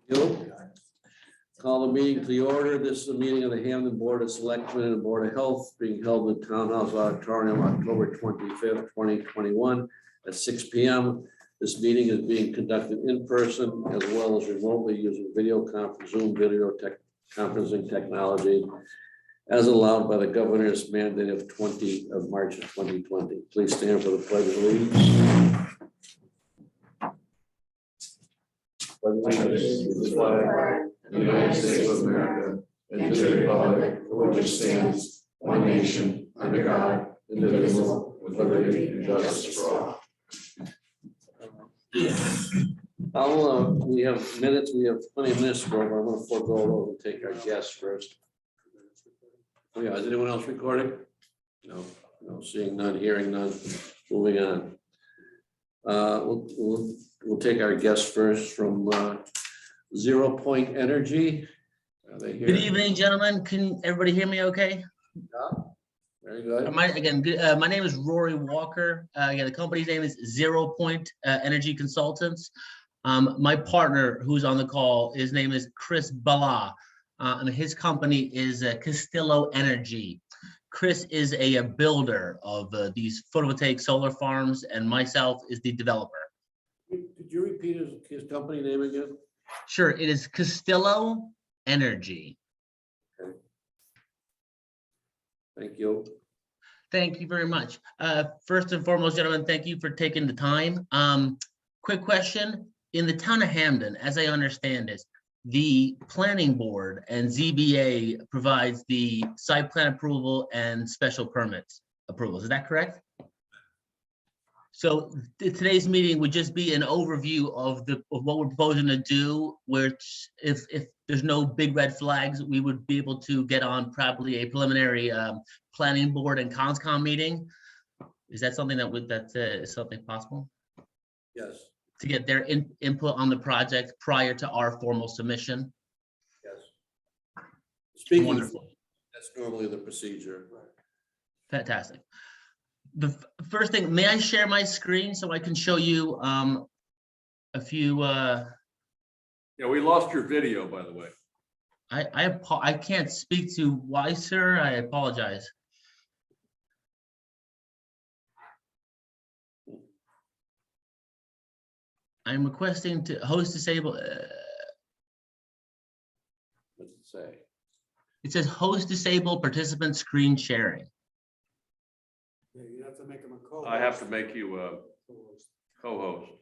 You. Call the meeting to the order. This is a meeting of the Hampden Board of Selectmen and Board of Health being held in the Townhouse Auditorium, October 25th, 2021 at 6 p.m. This meeting is being conducted in person as well as remotely using video conference, Zoom video conferencing technology as allowed by the governor's mandate of March of 2020. Please stand for the pledge of allegiance. Allegiance to the flag of the United States of America and to the republic for which it stands, one nation, under God, indivisible, with liberty and justice for all. We have minutes, we have plenty of minutes to go, but I'm going to forego those and take our guests first. Oh yeah, is anyone else recording? No, seeing none, hearing none, moving on. We'll take our guests first from 0 Point Energy. Are they here? Good evening, gentlemen. Can everybody hear me okay? Yeah, very good. My name is Rory Walker. The company's name is 0 Point Energy Consultants. My partner who's on the call, his name is Chris Bala, and his company is Castillo Energy. Chris is a builder of these photovoltaic solar farms, and myself is the developer. Did you repeat his company name again? Sure, it is Castillo Energy. Okay. Thank you. Thank you very much. First and foremost, gentlemen, thank you for taking the time. Quick question. In the town of Hampden, as I understand it, the planning board and ZBA provides the site plan approval and special permits approvals. Is that correct? So today's meeting would just be an overview of what we're proposing to do, which if there's no big red flags, we would be able to get on probably a preliminary planning board and conscom meeting. Is that something that is something possible? Yes. To get their input on the project prior to our formal submission? Yes. Speaking Wonderful. Of, that's normally the procedure. Fantastic. The first thing, may I share my screen so I can show you a few Yeah, we lost your video, by the way. I can't speak to why, sir. I apologize. I'm requesting to host disable. What's it say? It says host disable participant screen sharing. Yeah, you have to make him a co-host. I have to make you a co-host.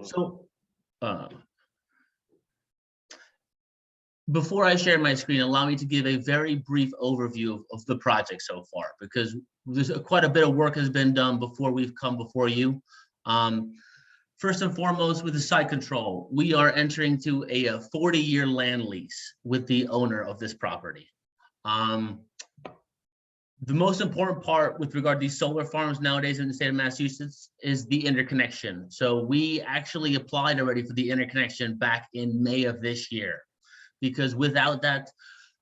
So before I share my screen, allow me to give a very brief overview of the project so far, because there's quite a bit of work has been done before we've come before you. First and foremost, with the site control, we are entering to a 40-year land lease with the owner of this property. The most important part with regard to these solar farms nowadays in the state of Massachusetts is the interconnection. So we actually applied already for the interconnection back in May of this year, because without that,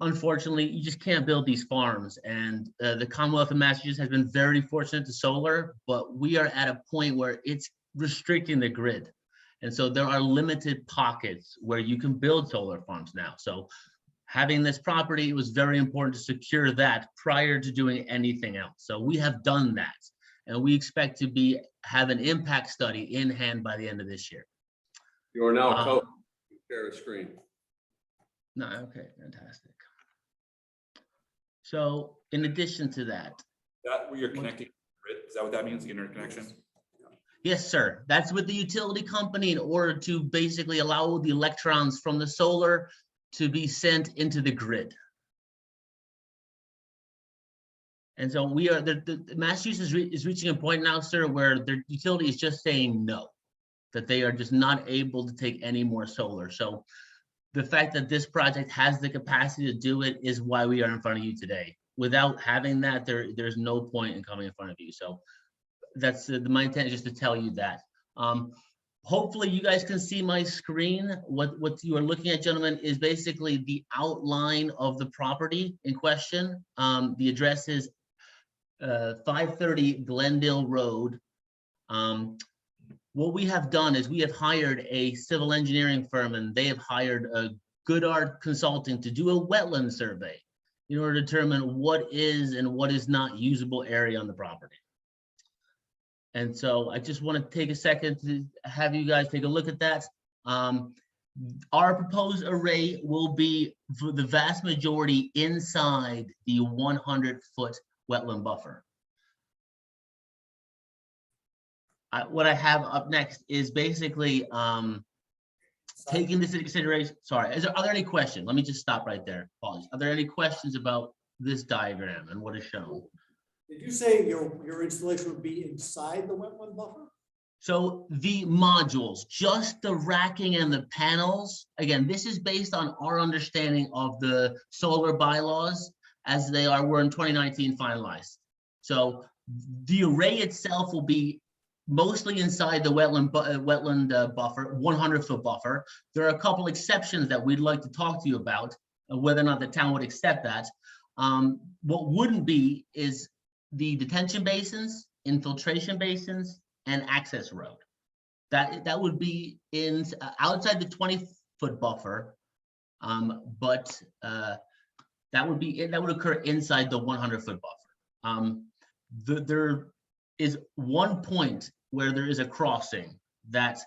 unfortunately, you just can't build these farms. And the Commonwealth of Massachusetts has been very fortunate to solar, but we are at a point where it's restricting the grid. And so there are limited pockets where you can build solar farms now. So having this property, it was very important to secure that prior to doing anything else. So we have done that, and we expect to have an impact study in hand by the end of this year. You are now share a screen. No, okay, fantastic. So in addition to that. That where you're connecting grid, is that what that means, interconnection? Yes, sir. That's with the utility company in order to basically allow the electrons from the solar to be sent into the grid. And so we are, the Massachusetts is reaching a point now, sir, where their utility is just saying no, that they are just not able to take any more solar. So the fact that this project has the capacity to do it is why we are in front of you today. Without having that, there's no point in coming in front of you. So that's my intent is just to tell you that. Hopefully you guys can see my screen. What you are looking at, gentlemen, is basically the outline of the property in question. The address is 530 Glendale Road, What we have done is we have hired a civil engineering firm, and they have hired a Goodart Consulting to do a wetland survey in order to determine what is and what is not usable area on the property. And so I just want to take a second to have you guys take a look at that. Our proposed array will be for the vast majority inside the 100-foot wetland buffer. What I have up next is basically taking this into consideration. Sorry, are there any questions? Let me just stop right there. Apologies. Are there any questions about this diagram and what is shown? Did you say your installation would be inside the wetland buffer? So the modules, just the racking and the panels, again, this is based on our understanding of the solar bylaws as they were in 2019 finalized. So the array itself will be mostly inside the wetland buffer, 100-foot buffer. There are a couple exceptions that we'd like to talk to you about, whether or not the town would accept that. What wouldn't be is the detention basins, infiltration basins, and access road. That would be in outside the 20-foot buffer, but that would occur inside the 100-foot buffer. There is one point where there is a crossing that,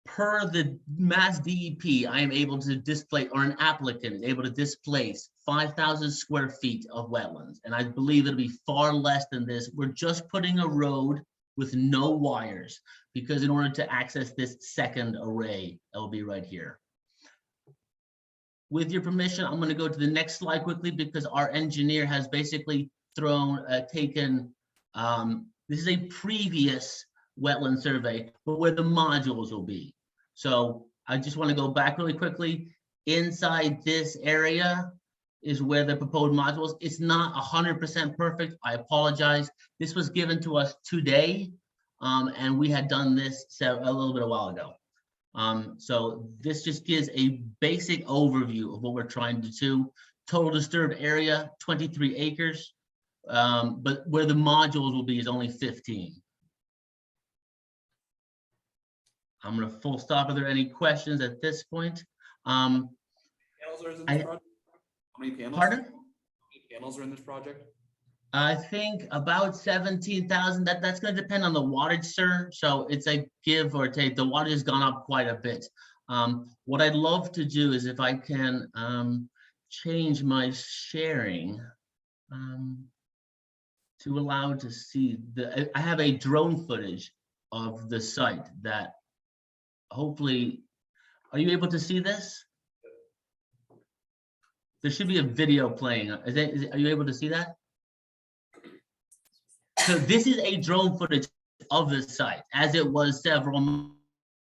per the Mass DEP, I am able to displace, or an applicant is able to displace 5,000 square feet of wetlands, and I believe it'll be far less than this. We're just putting a road with no wires, because in order to access this second array, it will be right here. With your permission, I'm going to go to the next slide quickly, because our engineer has basically taken, this is a previous wetland survey, but where the modules will be. So I just want to go back really quickly. Inside this area is where the proposed modules. It's not 100% perfect. I apologize. This was given to us today, and we had done this a little bit a while ago. So this just gives a basic overview of what we're trying to do. Total disturbed area, 23 acres, but where the modules will be is only 15. I'm going to full stop. Are there any questions at this point? Panels are in this project? How many panels? Pardon? How many panels are in this project? I think about 17,000. That's going to depend on the wattage, sir. So it's a give or take. The wattage has gone up quite a bit. What I'd love to do is if I can change my sharing to allow to see I have a drone footage of the site that hopefully, are you able to see this? There should be a video playing. Are you able to see that? So this is a drone footage of the site as it was several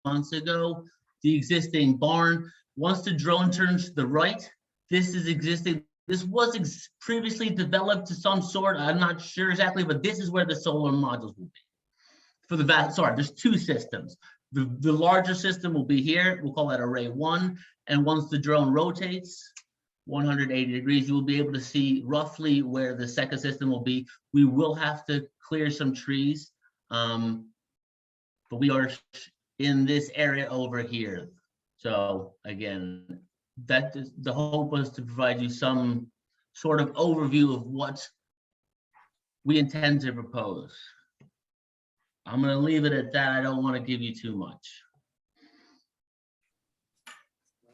months ago. The existing barn. Once the drone turns to the right, this is existing. This was previously developed to some sort. I'm not sure exactly, but this is where the solar modules will be. For the sorry, there's two systems. The larger system will be here. We'll call that array 1. And once the drone rotates 180 degrees, you will be able to see roughly where the second system will be. We will have to clear some trees, but we are in this area over here. So again, that is, the hope was to provide you some sort of overview of what we intend to propose. I'm going to leave it at that. I don't want to give you too much.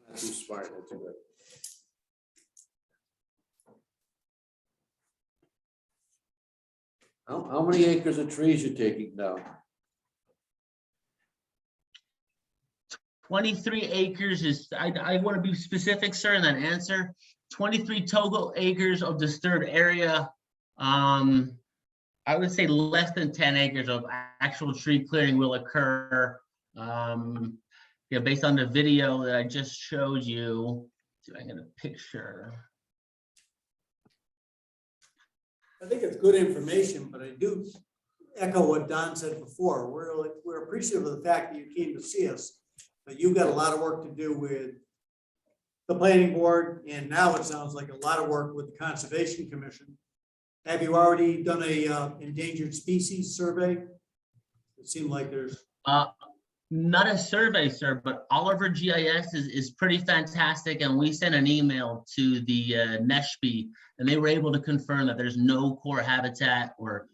Not too smart, that's good. How many acres of trees you taking down? 23 acres is, I want to be specific, sir, in that answer. 23 total acres of disturbed area. I would say less than 10 acres of actual tree clearing will occur. Yeah, based on the video that I just showed you. See if I get a picture. I think it's good information, but I do echo what Don said before. We're appreciative of the fact that you came to see us, but you've got a lot of work to do with the planning board, and now it sounds like a lot of work with the Conservation Commission. Have you already done a endangered species survey? It seemed like there's, Not a survey, sir, but Oliver GIS is pretty fantastic, and we sent an email to the NESHB, and they were able to confirm that there's no core habitat or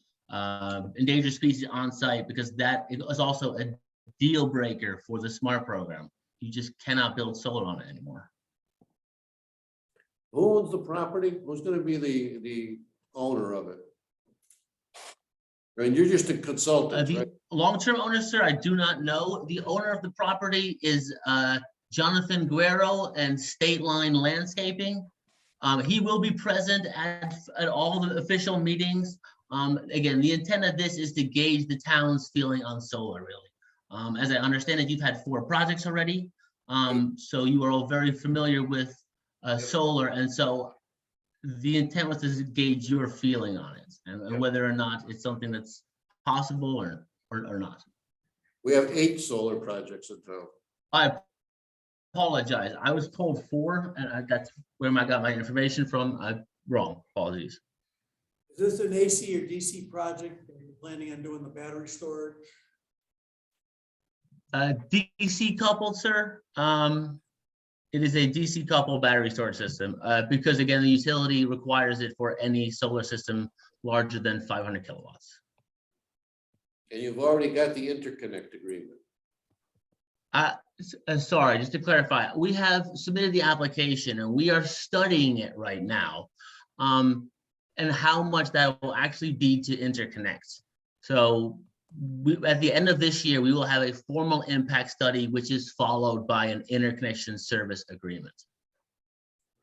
endangered species on site, because that is also a deal breaker for the SMART program. You just cannot build solar on it anymore. Who owns the property? Who's gonna be the owner of it? I mean, you're just a consultant, The right? long-term owner, sir, I do not know. The owner of the property is Jonathan Guerrero and State Line Landscaping. He will be present at all the official meetings. Again, the intent of this is to gauge the town's feeling on solar, really. As I understand it, you've had 4 projects already. So you are all very familiar with solar, and so the intent was to gauge your feeling on it and whether or not it's something that's possible or not. We have 8 solar projects in town. I apologize. I was told 4, and that's where I got my information from. I'm wrong. Apologies. is this an AC or DC project? Are you planning on doing the battery storage? DC coupled, sir. It is a DC coupled battery storage system because, again, the utility requires it for any solar system larger than 500 kilowatts. And you've already got the interconnect agreement. Sorry, just to clarify, we have submitted the application and we are studying it right now, and how much that will actually be to interconnect. So at the end of this year, we will have a formal impact study, which is followed by an interconnection service agreement.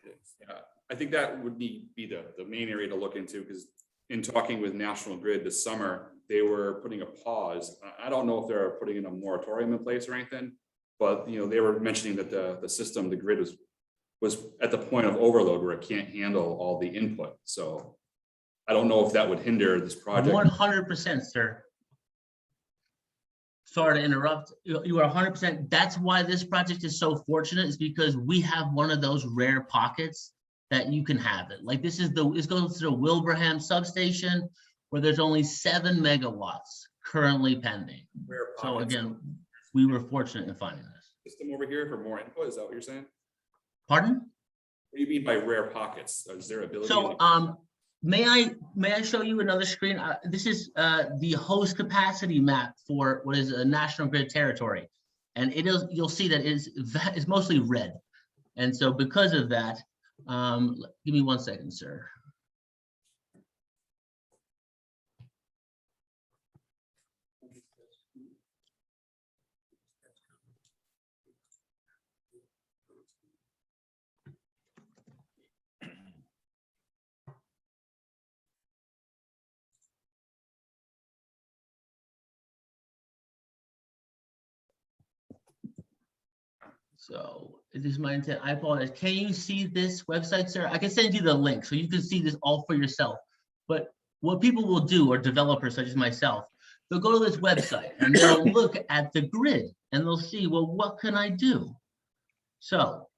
Yeah, I think that would be the main area to look into, because in talking with National Grid this summer, they were putting a pause. I don't know if they're putting in a moratorium in place or anything, but they were mentioning that the system, the grid was at the point of overload where it can't handle all the input. So I don't know if that would hinder this project. 100%, sir. Sorry to interrupt. You are 100%. That's why this project is so fortunate, is because we have one of those rare pockets that you can have it. Like this goes to the Wilbraham substation, where there's only 7 megawatts currently pending. So again, we were fortunate in finding this. System over here for more input, is that what you're saying? Pardon? What do you mean by rare pockets? Is there ability? So may I show you another screen? This is the host capacity map for what is a National Grid territory, and you'll see that it's mostly red, and so because of that, give me 1 second, sir. So it is my intent. I apologize. Can you see this website, sir? I can send you the link so you can see this all for yourself. But what people will do, or developers such as myself, they'll go to this website and they'll look at the grid and they'll see, well, what can I do? So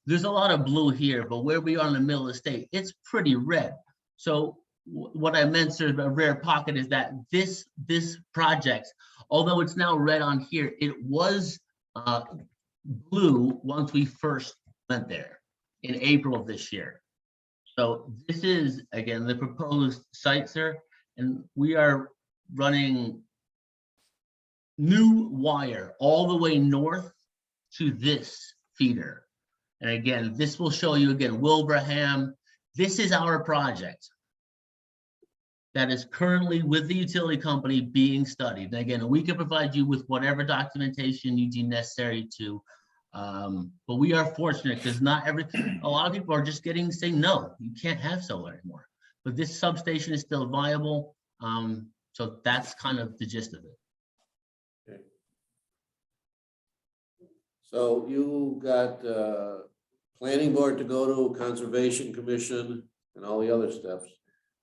there's a lot of blue here, but where we are in the middle of the state, it's pretty red. So what I meant, sir, a rare pocket is that this project, although it's now red on here, it was blue once we first went there in April of this year. So this is, again, the proposed site, sir, and we are running new wire all the way north to this feeder. And again, this will show you, again, Wilbraham. This is our project that is currently with the utility company being studied. And again, we can provide you with whatever documentation you deem necessary to, but we are fortunate because a lot of people are just saying, no, you can't have solar anymore. But this substation is still viable. So that's kind of the gist of it. Okay. So you got planning board to go to, conservation commission, and all the other steps.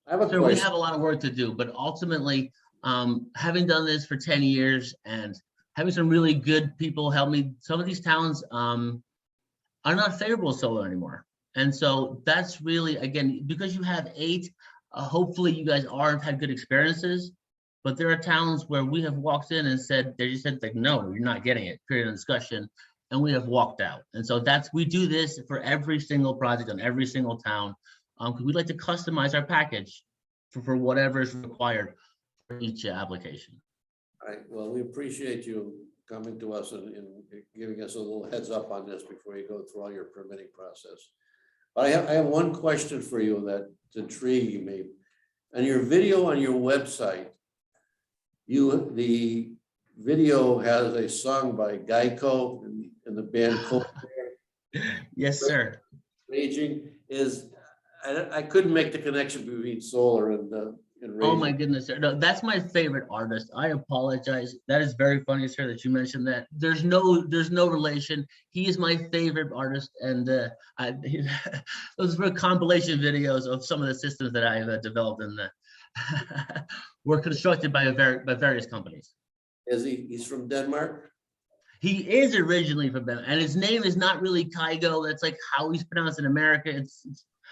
I have a So question. we have a lot of work to do, but ultimately, having done this for 10 years and having some really good people help me, some of these towns are not favorable to solar anymore. And so that's really, again, because you have 8, hopefully you guys had good experiences. But there are towns where we have walked in and said, they just said like, no, you're not getting it, period of discussion. And we have walked out. And so we do this for every single project on every single town. Because we like to customize our package for whatever is required for each application. All right, well, we appreciate you coming to us and giving us a little heads up on this before you go through all your permitting process. But I have one question for you that's intriguing me. On your video on your website, the video has a song by Geico and the band Cold. Yes, sir. Raging is, I couldn't make the connection between solar and Oh my Raging. goodness, sir. No, that's my favorite artist. I apologize. That is very funny, sir, that you mentioned that. There's no relation. He is my favorite artist, and those were compilation videos of some of the systems that I've developed and were constructed by various companies. He's from Denmark? He is originally from them, and his name is not really Kygo. That's like how he's pronounced in America.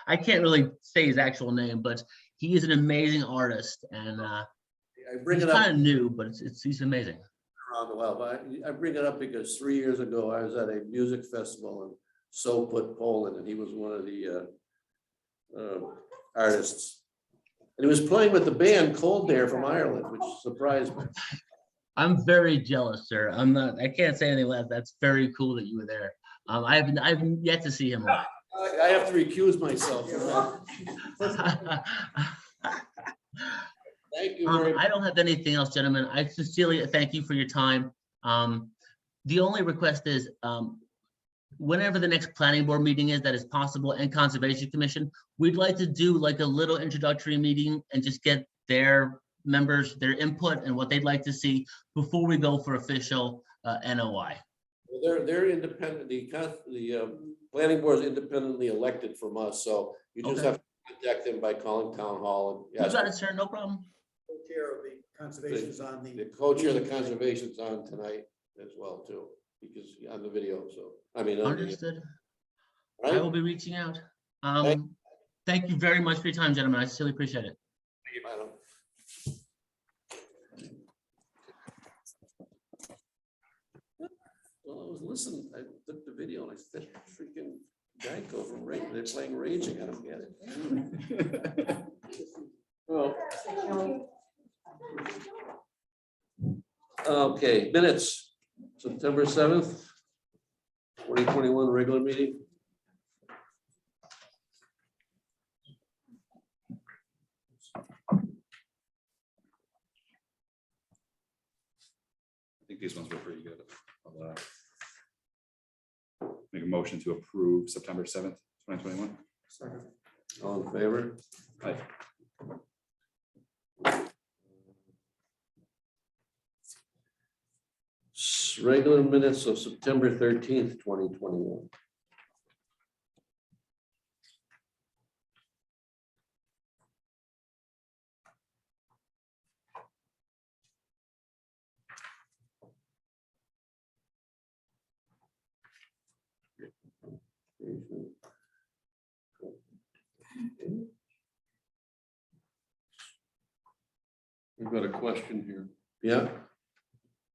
I can't really say his actual name, but he is an amazing artist, and I bring he's it up kind of new, but he's amazing. around the world. But I bring it up because 3 years ago, I was at a music festival in Sopot, Poland, and he was one of the artists. And he was playing with the band Cold Air from Ireland, which surprised me. I'm very jealous, sir. I can't say anything less. That's very cool that you were there. I haven't yet to see him live. I have to recuse myself from that. Thank you very much. I don't have anything else, gentlemen. I sincerely thank you for your time. The only request is, whenever the next planning board meeting is, that is possible, and conservation commission, we'd like to do like a little introductory meeting and just get their members, their input and what they'd like to see before we go for official NOI. Well, they're independent. The planning board is independently elected from us, so you just Okay. have to contact them by calling town hall. You got it, sir. No problem. Co-chair of the conservation's on The the. co-chair of the conservation's on tonight as well too, because on the video, so, I mean. on the- Understood. I Right? will be reaching out. Thank- Thank you very much for your time, gentlemen. I sincerely appreciate it. I don't- Well, I was listening, I took the video and I said, freaking Geico from Raging, they're playing Raging, I don't get it. Well. Okay, minutes, September 7th, 2021 regular meeting. I think these ones were pretty good. I'll, make a motion to approve September 7th, 2021. All in favor? Aye. Regular minutes of September 13th, 2021. We've got a question here. Yeah.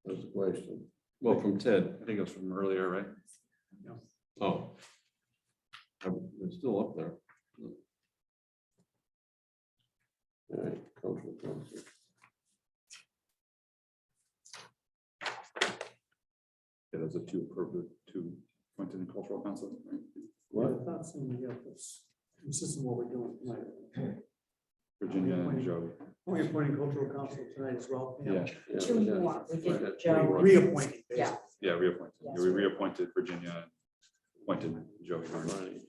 That's the question. Well, from Ted. I think it was from earlier, right? Oh. It's still up there. All right. Cultural council. Yeah, those are two appointed in cultural council. Right? What? That's consistent with what we're doing tonight. Virginia and Joe. Only appointing cultural council tonight as well. Yeah, Yeah, Two we got- more. We we did got Joe. three. Reappointing. basically. Yeah. yeah, reappointed. Yes. Yeah, we reappointed Virginia, and appointed Joey. Right.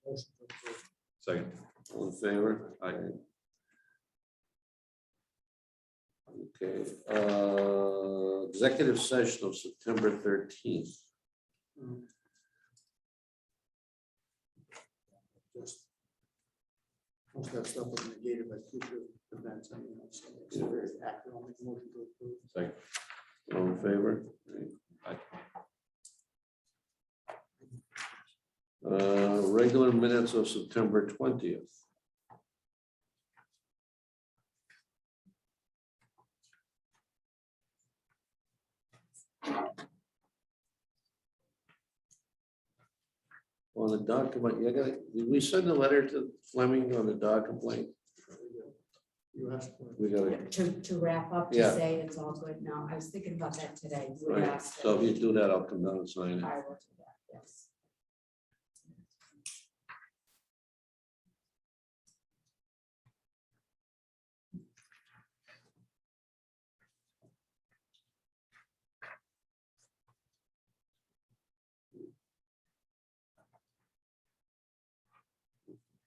Motion to approve. Second. All in favor? Aye. Okay, executive session of September 13th. Just most of that stuff was negated by future events. I mean, so it's very accurate. I'll make a motion to approve. Second. All in favor? Regular minutes of September 20th. On the dog complaint, did we send a letter to Fleming on the dog complaint? You asked for it. We gotta, To wrap up, Yeah. to say it's all good now. I was thinking about that today. You right, asked so if it. you do that, I'll come down and sign it. I will do that, yes.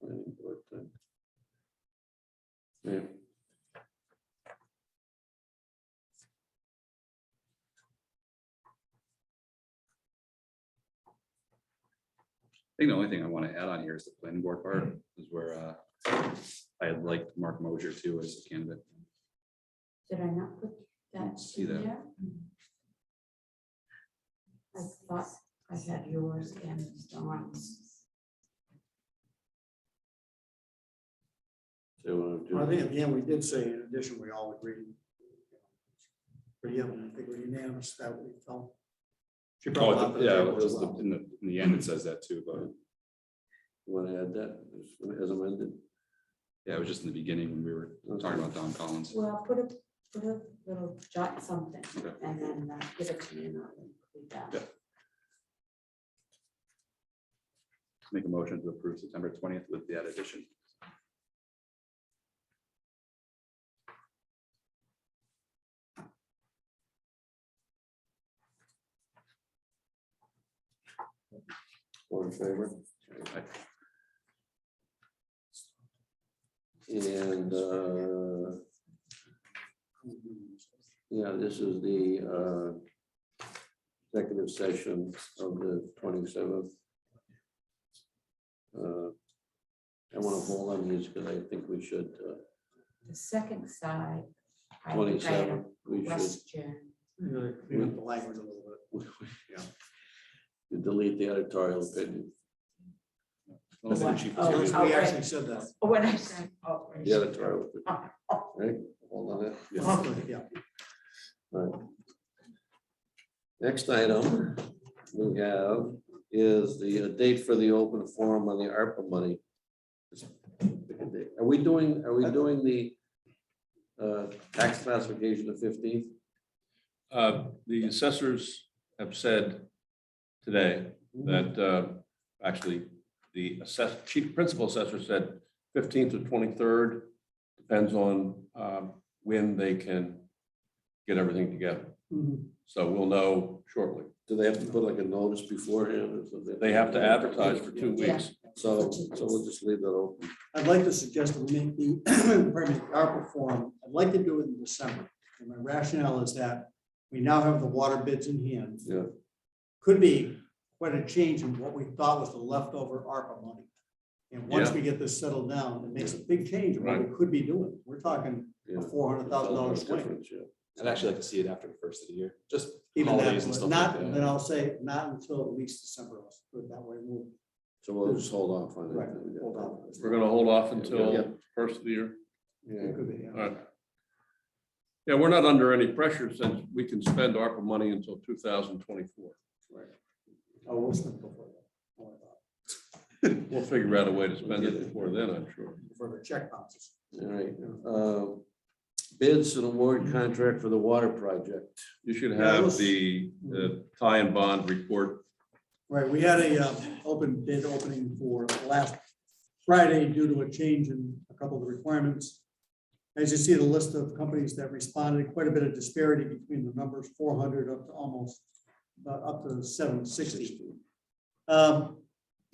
Planning board thing. Yeah. I think the only thing I want to add on here is the planning board part, is where I had liked Mark Mosier too as a candidate. Did I not put that See in that. there? I thought I had yours and Dawn's. So you wanna do- Well, I think at the end, we did say, in addition, we all agreed. But yeah, I think we're unanimous that we felt. She brought it up at the Yeah, table as well. in the end, it says that too, but You wanna add that as amended? yeah, it was just in the beginning when we were talking about Don Collins. Well, put a little jot something Okay. and then give it to me and I'll include that. Yeah. Make a motion to approve September 20th with that addition. All in favor? Aye. And, yeah, this is the executive session of the 27th. I want to hold on these because I think we should, The second side. I think I had a 27th, we should question. You know, clean up the language a little bit. delete the editorial opinion. Well, the chief was Oh, here. We okay. actually said that. When I said, oh. right. The editorial, opinion, right? Hold on that. Yeah. Right. Next item we have is the date for the open forum on the ARPA money. Are we doing the tax classification of 15th? The assessors have said today that actually the chief principal assessor said 15th to 23rd, depends on when they can get everything together. Mhm. So we'll know shortly. Do they have to put like a notice beforehand or something? They have to advertise for 2 Yeah. weeks. So we'll just leave that open. I'd like to suggest that we make the, pardon me, the ARPA forum, I'd like to do it in December. And my rationale is that we now have the water bids in hand. Yeah. Could be quite a change in what we thought was the leftover ARPA money. And once Yeah. we get this settled down, it makes a big change in what we could be doing. We're talking Yeah. a $400,000 swing. Difference, yeah. I'd actually like to see it after the first of the year, just Even holidays that, and stuff not, like then that. I'll say, not until at least December, let's put it that way. We'll, So we'll just hold off on it. right, hold on. We're gonna hold off until Yeah. first of the year. Yeah. It could be, All yeah. right. Yeah, we're not under any pressure since we can spend ARPA money until 2024. Oh, we'll spend before that. Don't worry about it. We'll figure out a way to spend it before then, I'm sure. Before the check bounces. All right. Bids and award contract for the water project. You should Yeah, have let's- the tie and bond report. Right, we had a open bid opening for last Friday due to a change in a couple of the requirements. As you see, the list of companies that responded, quite a bit of disparity between the numbers, 400 up to almost up to 760.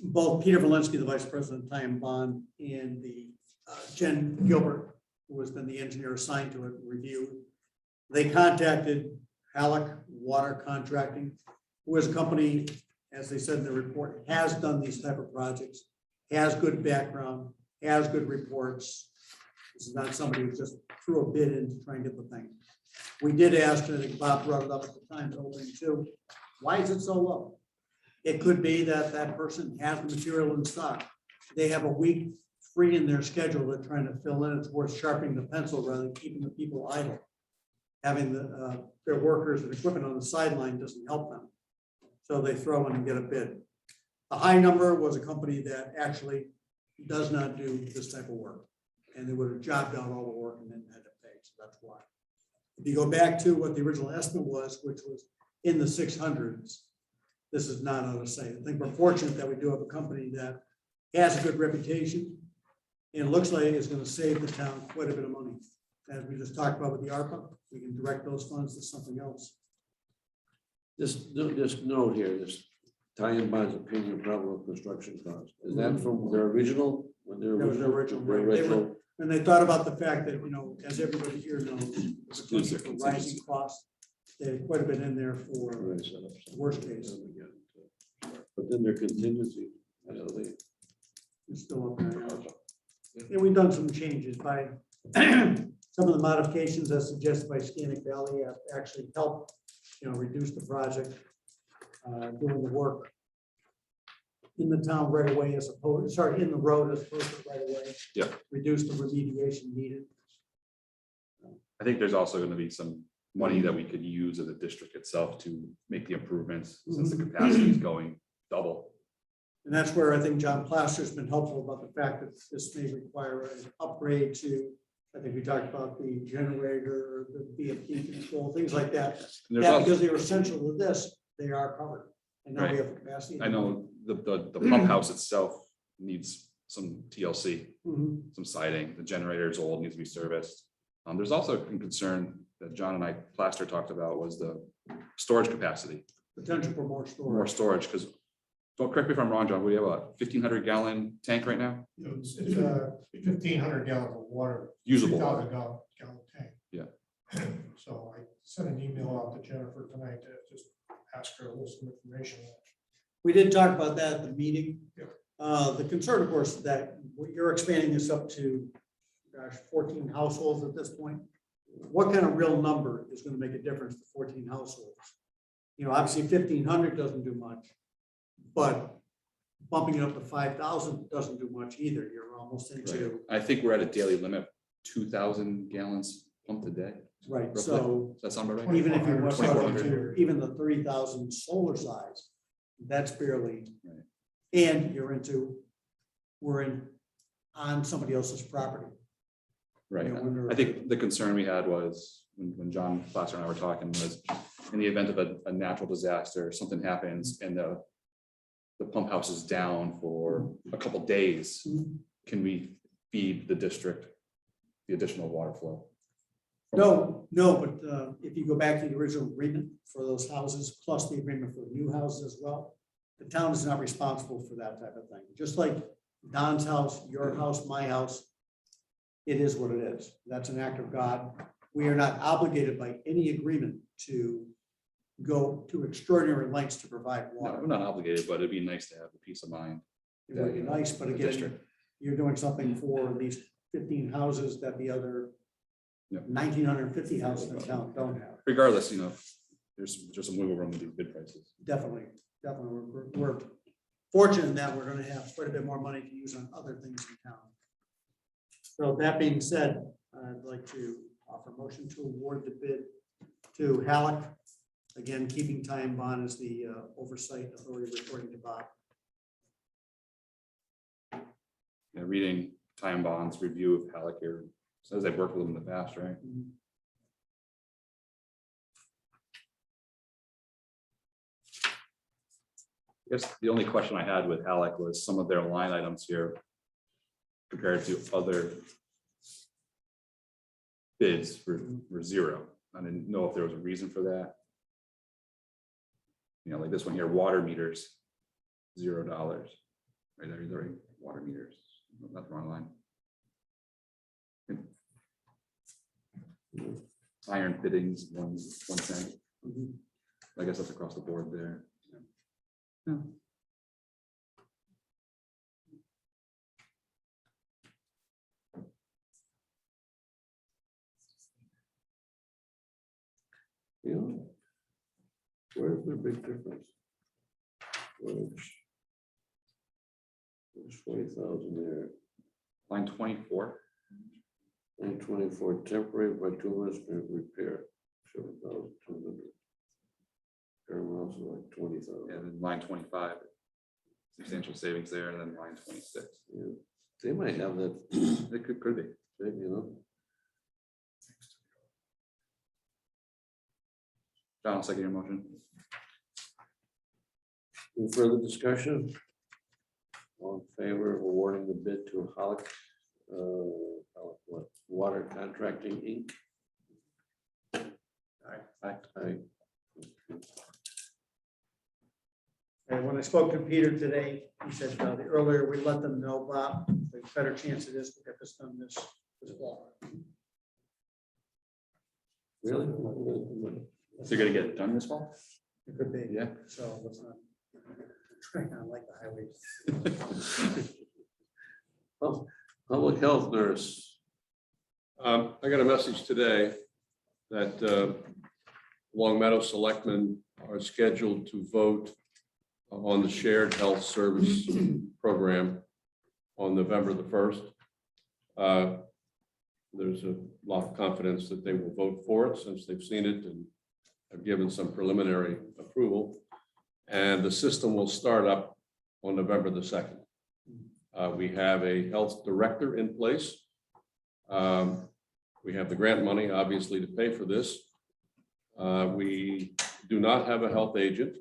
Both Peter Valensky, the Vice President of Tie and Bond, and the Jen Gilbert, who has been the engineer assigned to it, reviewed. They contacted Halleck Water Contracting, who is a company, as they said in the report, has done these type of projects, has good background, has good reports. This is not somebody who just threw a bid in to try and get the thing. We did ask, and I think Bob brought it up at the time of opening too, why is it so low? It could be that that person has the material in stock. They have a week free in their schedule they're trying to fill in. It's worth sharpening the pencil rather than keeping the people idle. Having their workers and equipment on the sideline doesn't help them. So they throw in and get a bid. The high number was a company that actually does not do this type of work. And they would have jobbed out all the work and then had to pay, so that's why. If you go back to what the original estimate was, which was in the 600s, this is not out of sight. I think we're fortunate that we do have a company that has a good reputation and it looks like it's going to save the town quite a bit of money. As we just talked about with the ARPA, we can direct those funds to something else. This note here, this tie-in bonds opinion problem of construction cost. Is that from their original? When their That was their original, right. They were- And they thought about the fact that, as everybody here knows, Exclusive for rising costs, they had quite a bit in there for worst case. But then their contingency, It's still up there. And we've done some changes by some of the modifications as suggested by Scannick Valley have actually helped, reduce the project, doing the work in the town right away as opposed, sorry, in the road as opposed to right away. Yeah. Reduce the remediation needed. I think there's also going to be some money that we could use as a district itself to make the improvements since the capacity is going double. And that's where I think John Plaster's been helpful about the fact that this may require an upgrade to, I think we talked about the generator, the BMP control, things like that. And there's Yeah, also, because they were essential to this, they are covered. And now we Right. have the capacity. I know the pump house itself needs some TLC, Mhm. some siding. The generator is old, needs to be serviced. There's also a concern that John and I Plaster talked about was the storage capacity, Potential for more more storage. storage, because don't correct me if I'm wrong, John, we have a 1,500 gallon tank right now, It's 1,500 gallons of water. usable 3,000 water. gallon tank. Yeah. So I sent an email out to Jennifer tonight to just ask her a little some information. We did talk about that at the meeting. Yeah. The concern, of course, that you're expanding this up to, 14 households at this point. What kind of real number is going to make a difference to 14 households? Obviously 1,500 doesn't do much, but bumping it up to 5,000 doesn't do much either. You're almost into, I think we're at a daily limit, of 2,000 gallons pumped a day. right, Roughly. so Does that sound about right? even if you went up 2,400. to even the 3,000 solar size, that's barely, Right. and we're on somebody else's property. Right. I think the concern we had was when John Placer and I were talking was in the event of a natural disaster, something happens and the pump house is down for a couple days, can we feed the district the additional water flow? No, but if you go back to the original agreement for those houses, plus the agreement for the new houses as well, the town is not responsible for that type of thing. Just like Don's house, your house, my house, it is what it is. That's an act of God. We are not obligated by any agreement to go to extraordinary lengths to provide No, water. we're not obligated, but it'd be nice to have the peace of mind. It would be nice, but The again, district. you're doing something for these 15 houses that the other Yeah. 1,950 houses in town don't have. Regardless, there's some wiggle room with these bid prices. Definitely. We're fortunate in that we're gonna have quite a bit more money to use on other things in town. So that being said, I'd like to offer a motion to award the bid to Halleck. Again, keeping time bond as the oversight authority reporting to Bob. Reading time bonds, review of Halleck here, says they've worked with them in the past, right? I guess the only question I had with Halleck was some of their line items here compared to other bids were zero. I didn't know if there was a reason for that. Like this one here, water meters, $0. Right there, right, water meters, not the wrong line. Iron fittings, one cent. I guess that's across the board there. Yeah. Where's the big difference? There's 20,000 there, Line 24, and 24 temporary bituminous repair, 7,200. Paramount's like 20,000. and then line 25, substantial savings there, and then line 26. Yeah. They might have that, It could be. you know. John, I'll second your motion. Any further discussion? All in favor of awarding the bid to Holic, Water Contracting Inc. Aye. And when I spoke to Peter today, he said the earlier we let them know, Bob, the better chance it is to get this done this fall. Really? So you're gonna get it done this fall? It could be. Yeah. So let's not trying on like the highways. Oh, public health nurse. I got a message today that Long Meadow Selectmen are scheduled to vote on the shared health service program on November the 1st. There's a lot of confidence that they will vote for it since they've seen it and have given some preliminary approval. And the system will start up on November the 2nd. We have a health director in place. We have the grant money, obviously, to pay for this. We do not have a health agent.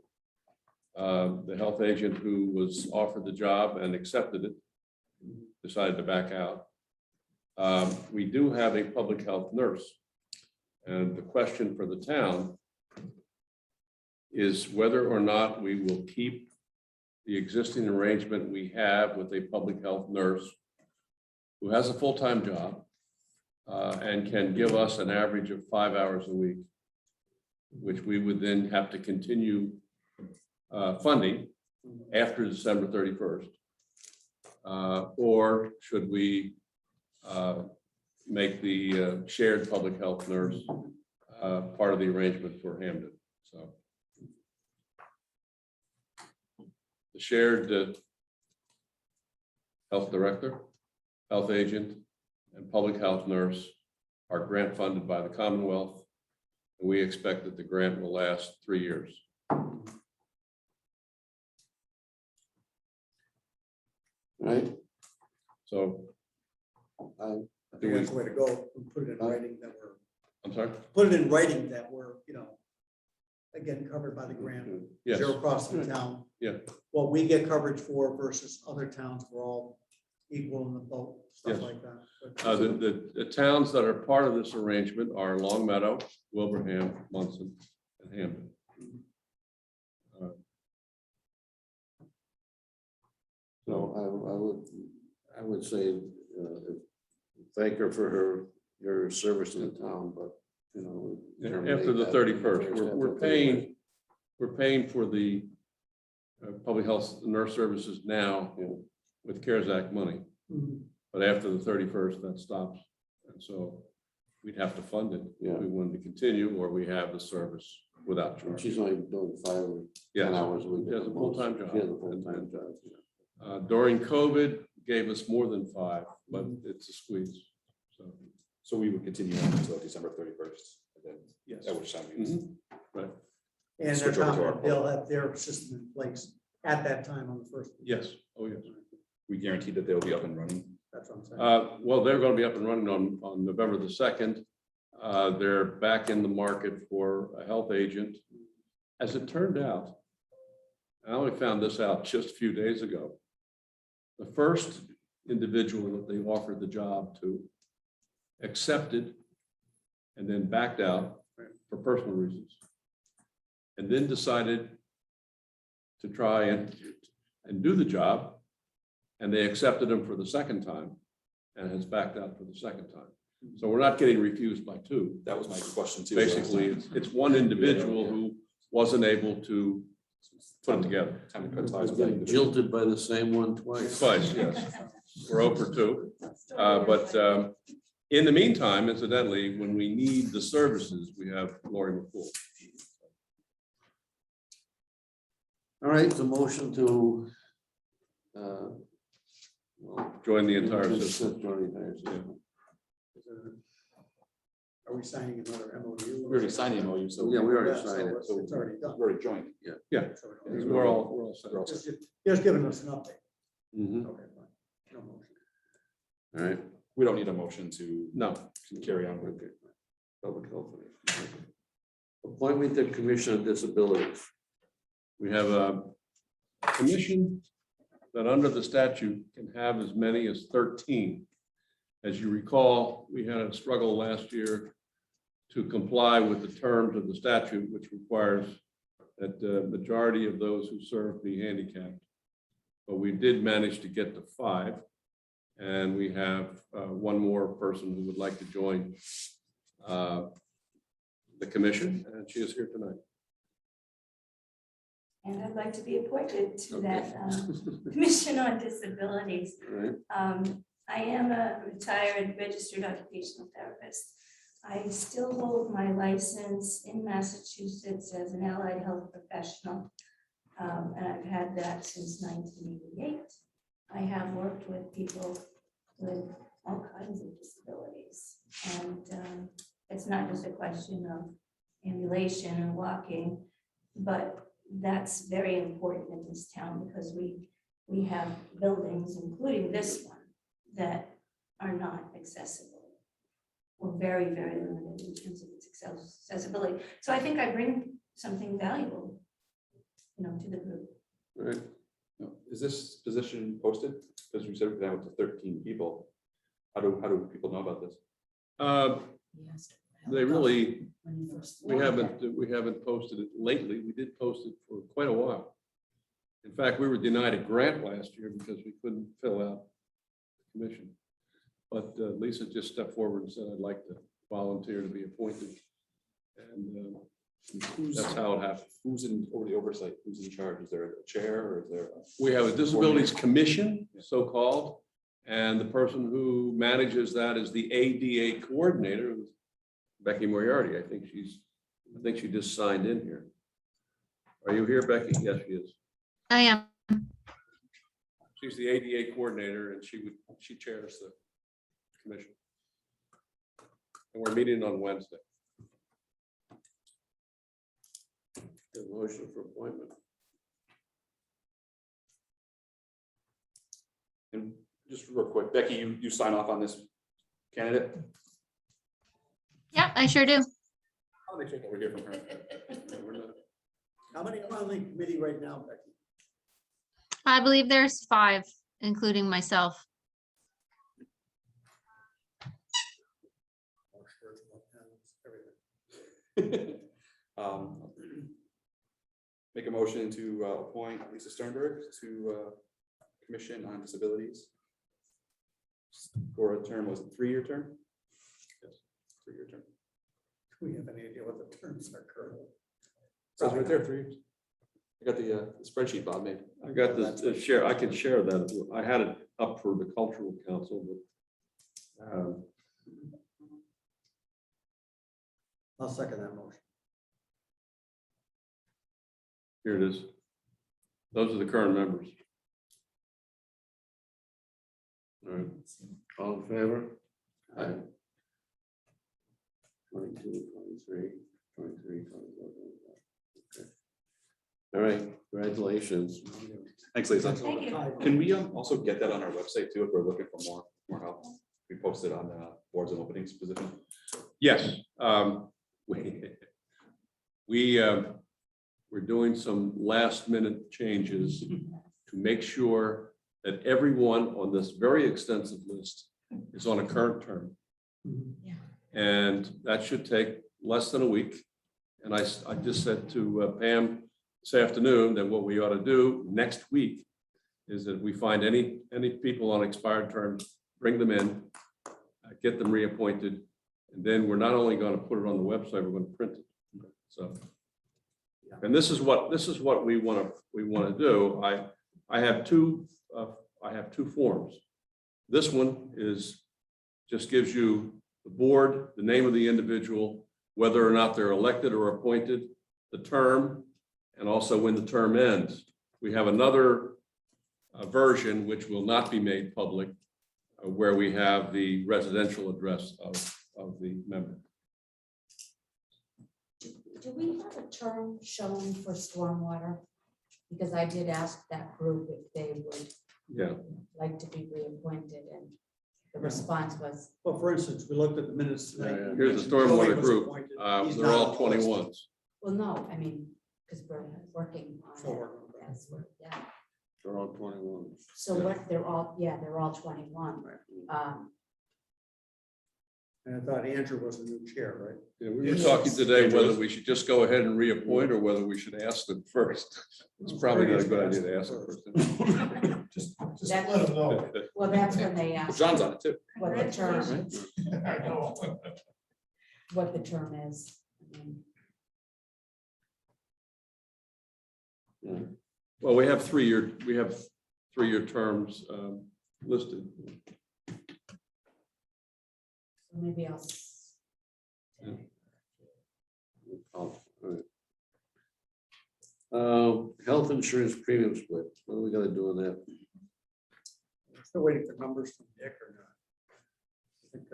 The health agent who was offered the job and accepted it decided to back out. We do have a public health nurse. And the question for the town is whether or not we will keep the existing arrangement we have with a public health nurse who has a full-time job and can give us an average of 5 hours a week, which we would then have to continue funding after December 31st. Or should we make the shared public health nurse part of the arrangement for Hampden? So the shared health director, health agent, and public health nurse are grant funded by the Commonwealth. And we expect that the grant will last 3 years. Right? So I think that's the way to go. Put it in writing that we're, I'm sorry. put it in writing that we're, again, covered by the grant. Yes. Zero cost to the town. Yeah. What we get coverage for versus other towns, we're all equal in the boat, stuff Yes. like that. The towns that are part of this arrangement are Long Meadow, Wilbraham, Munson, and Hampden. So I would say, thank her for her service in the town, but, After the 31st, we're paying for the public health nurse services now with CARES Act money. Mhm. But after the 31st, that stops. And so we'd have to fund it if we wanted to continue, or we have the service without charge. She's only doing 5 or 10 hours a week. She has a full-time job. She has a full-time job. During COVID, gave us more than 5, but it's a squeeze. So we would continue on until December 31st. And then Yes. at which time we would Right. And Switch they're over to our confident they'll have their system in place at that time on the first. Yes. Oh, yes. we guarantee that they'll be up and running. That's what I'm saying. Well, they're going to be up and running on November the 2nd. They're back in the market for a health agent. As it turned out, I only found this out just a few days ago. The first individual that they offered the job to accepted and then backed out for personal reasons. And then decided to try and do the job. And they accepted him for the second time and has backed out for the second time. So we're not getting refused by 2. That was my question too. Basically, it's one individual who wasn't able to put it together. Time to cut ties with that Been individual. jilted by the same one twice. Twice, yes. We're over 2. But in the meantime, incidentally, when we need the services, we have Lori McCool. All right, the motion to Join the entire system. Join the entire system. Are we signing another MOU? We already signed the MOU, so. Yeah, we already Yeah, so signed it. It's already done. We're already joined. Yeah, So we're all set. We're all set. Just giving us an update. Mhm. Okay, fine. No motion. All right, We don't need a motion to No, carry on with okay. Public health. Appointment to Commission on Disabilities. we have a commission that under the statute can have as many as 13. As you recall, we had a struggle last year to comply with the terms of the statute, which requires that the majority of those who serve be handicapped. But we did manage to get to 5. And we have one more person who would like to join the commission, and she is here tonight. And I'd like to be appointed to Okay. that Commission on Disabilities. All right, I am a retired registered occupational therapist. I still hold my license in Massachusetts as an allied health professional. And I've had that since 1988. I have worked with people with all kinds of disabilities. And it's not just a question of ambulation or walking, but that's very important in this town because we have buildings, including this one, that are not accessible. Or very, very limited in terms of its accessibility. So I think I bring something valuable, to the group. all right. No. Is this position posted? Because we said we're down to 13 people. How do people know about this? They really, When you first we started. haven't posted it lately. We did post it for quite a while. In fact, we were denied a grant last year because we couldn't fill out the commission. But Lisa just stepped forward and said, I'd like to volunteer to be appointed. And that's how it happened. Who's in over the oversight? Who's in charge? Is there a chair or is there? We have a disabilities commission, so-called, and the person who manages that is the ADA coordinator, Becky Moriarty. I think she just signed in here. Are you here, Becky? Yes, she is. I am. She's the ADA coordinator and she chairs the commission. And we're meeting on Wednesday. The motion for appointment. And just real quick, Becky, you sign off on this candidate? Yeah, I sure do. I'll make sure that we're here from her. We're not- How many are on the committee right now, Becky? I believe there's 5, including myself. Make a motion to appoint Lisa Sternberg to Commission on Disabilities for a term, was it 3-year term? Yes, 3-year term. Do we have any idea what the terms are currently? Says right there, 3 years. I got the spreadsheet Bob made. I got the share, I can share that. I had it up for the cultural council, but I'll second that motion. here it is. Those are the current members. All right, all in favor? Aye. 22, 23, 23, 24. Okay. All right, congratulations. Thanks, Lisa. Thank you. Can we also get that on our website too, if we're looking for more help? We posted on the boards and openings position. Yes, we're doing some last minute changes to make sure that everyone on this very extensive list is on a current term. Yeah. And that should take less than a week. And I just said to Pam this afternoon that what we ought to do next week is that we find any people on expired terms, bring them in, get them reappointed. And then we're not only going to put it on the website, we're going to print it. So, and this is what we want to do. I have two forms. This one just gives you the board, the name of the individual, whether or not they're elected or appointed, the term, and also when the term ends. We have another version which will not be made public, where we have the residential address of the member. Do we have a term shown for stormwater? Because I did ask that group if they would Yeah, like to be reappointed, and the response was, Well, for instance, we looked at the minutes tonight. Yeah, yeah. here's the Joey stormwater was group. appointed. They're He's not all on the list. 21s. well, no, I mean, because we're working on So it. we're- That's what, yeah. They're all 21. So what, they're all 21. And I thought Andrew was the new chair, right? Yeah, we were Yes. talking today whether we should just go ahead and reappoint or whether we should ask them first. It's probably not a good idea to ask them first. Just That's- let him know. Well, that's when they Well, asked John's on it too. what the term, I know. what the term is. I mean, Well, we have 3-year terms listed. so maybe I'll. Yeah. All right. Health insurance premium split. What are we gonna do on that? Still waiting for numbers from Dick or not. I think,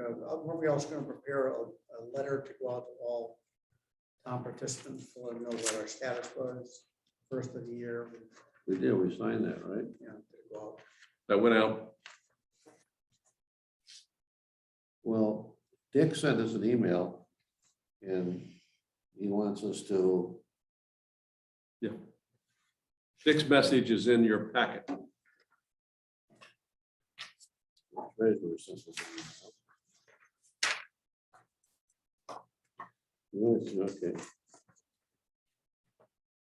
weren't we also gonna prepare a letter to go out to all town participants to let them know what our status was, first of the year? We did, we signed that, right? Yeah, to go out. That went out. Well, Dick sent us an email and he wants us to, Dick's message is in your packet. treasurer sent us an email. Yes, okay.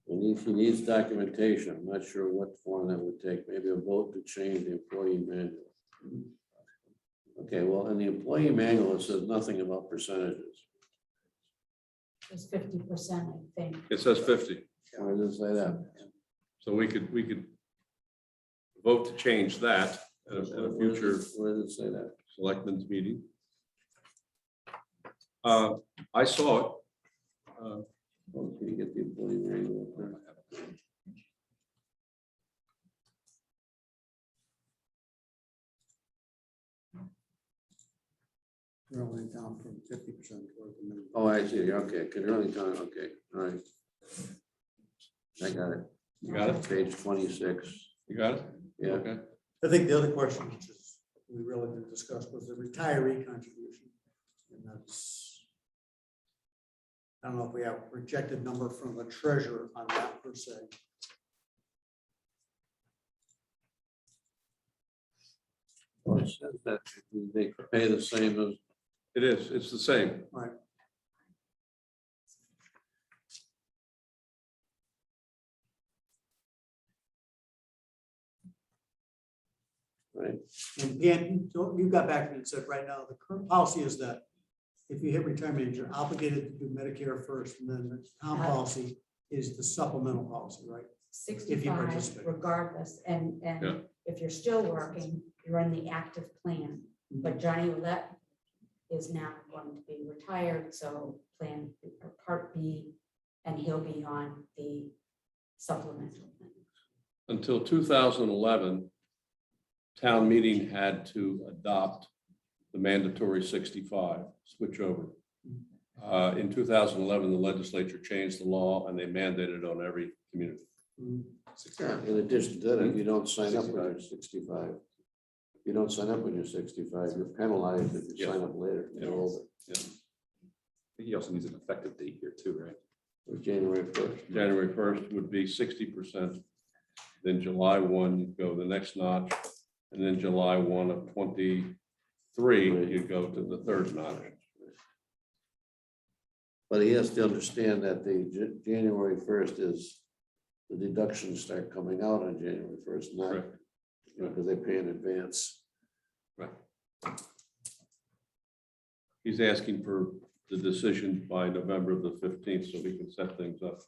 And if he needs documentation, I'm not sure what form that would take, maybe a vote to change the employee manual. Okay, well, in the employee manual, it says nothing about percentages. It's 50%, I think. It says 50. Why does it say that? So we could vote to change that at a future Where does it say that? selectmen's meeting. I saw it. Oh, can you get the employee manual? up there? We're only down from 50% toward the minimum. Oh, I see, okay, can early time, okay, all right. I got it, You got it? page 26, You got it? yeah. Okay. I think the other question, which is, we really didn't discuss, was the retiree contribution. And that's, I don't know if we have a projected number from the treasurer on that per se. Well, it says that they pay the same as, It is. It's the same. Right. right, And Dan, you got back and said right now, the current policy is that if you hit retirement age, you're obligated to do Medicare first, and then the town policy is the supplemental policy, right? If you 65 participate. regardless, and Yeah. if you're still working, you're in the active plan. But Johnny Willett is now going to be retired, so plan Part B, and he'll be on the supplemental plan. Until 2011, town meeting had to adopt the mandatory 65 switch over. In 2011, the legislature changed the law and they mandated it on every community. yeah, in addition to that, if you don't sign up when you're 65. If you don't sign up when you're 65, you're penalized if you Yeah. sign up later, you're Yes. older, I think he also needs an effective date here too, right? or January 1st. January 1st would be 60%. Then July 1, you'd go the next notch. And then July 1 of 23, you'd go to the third notch. But he has to understand that the January 1st is, the deductions start coming out on January 1st, not, Correct. because they pay in advance. Right. He's asking for the decision by November the 15th so we can set things up.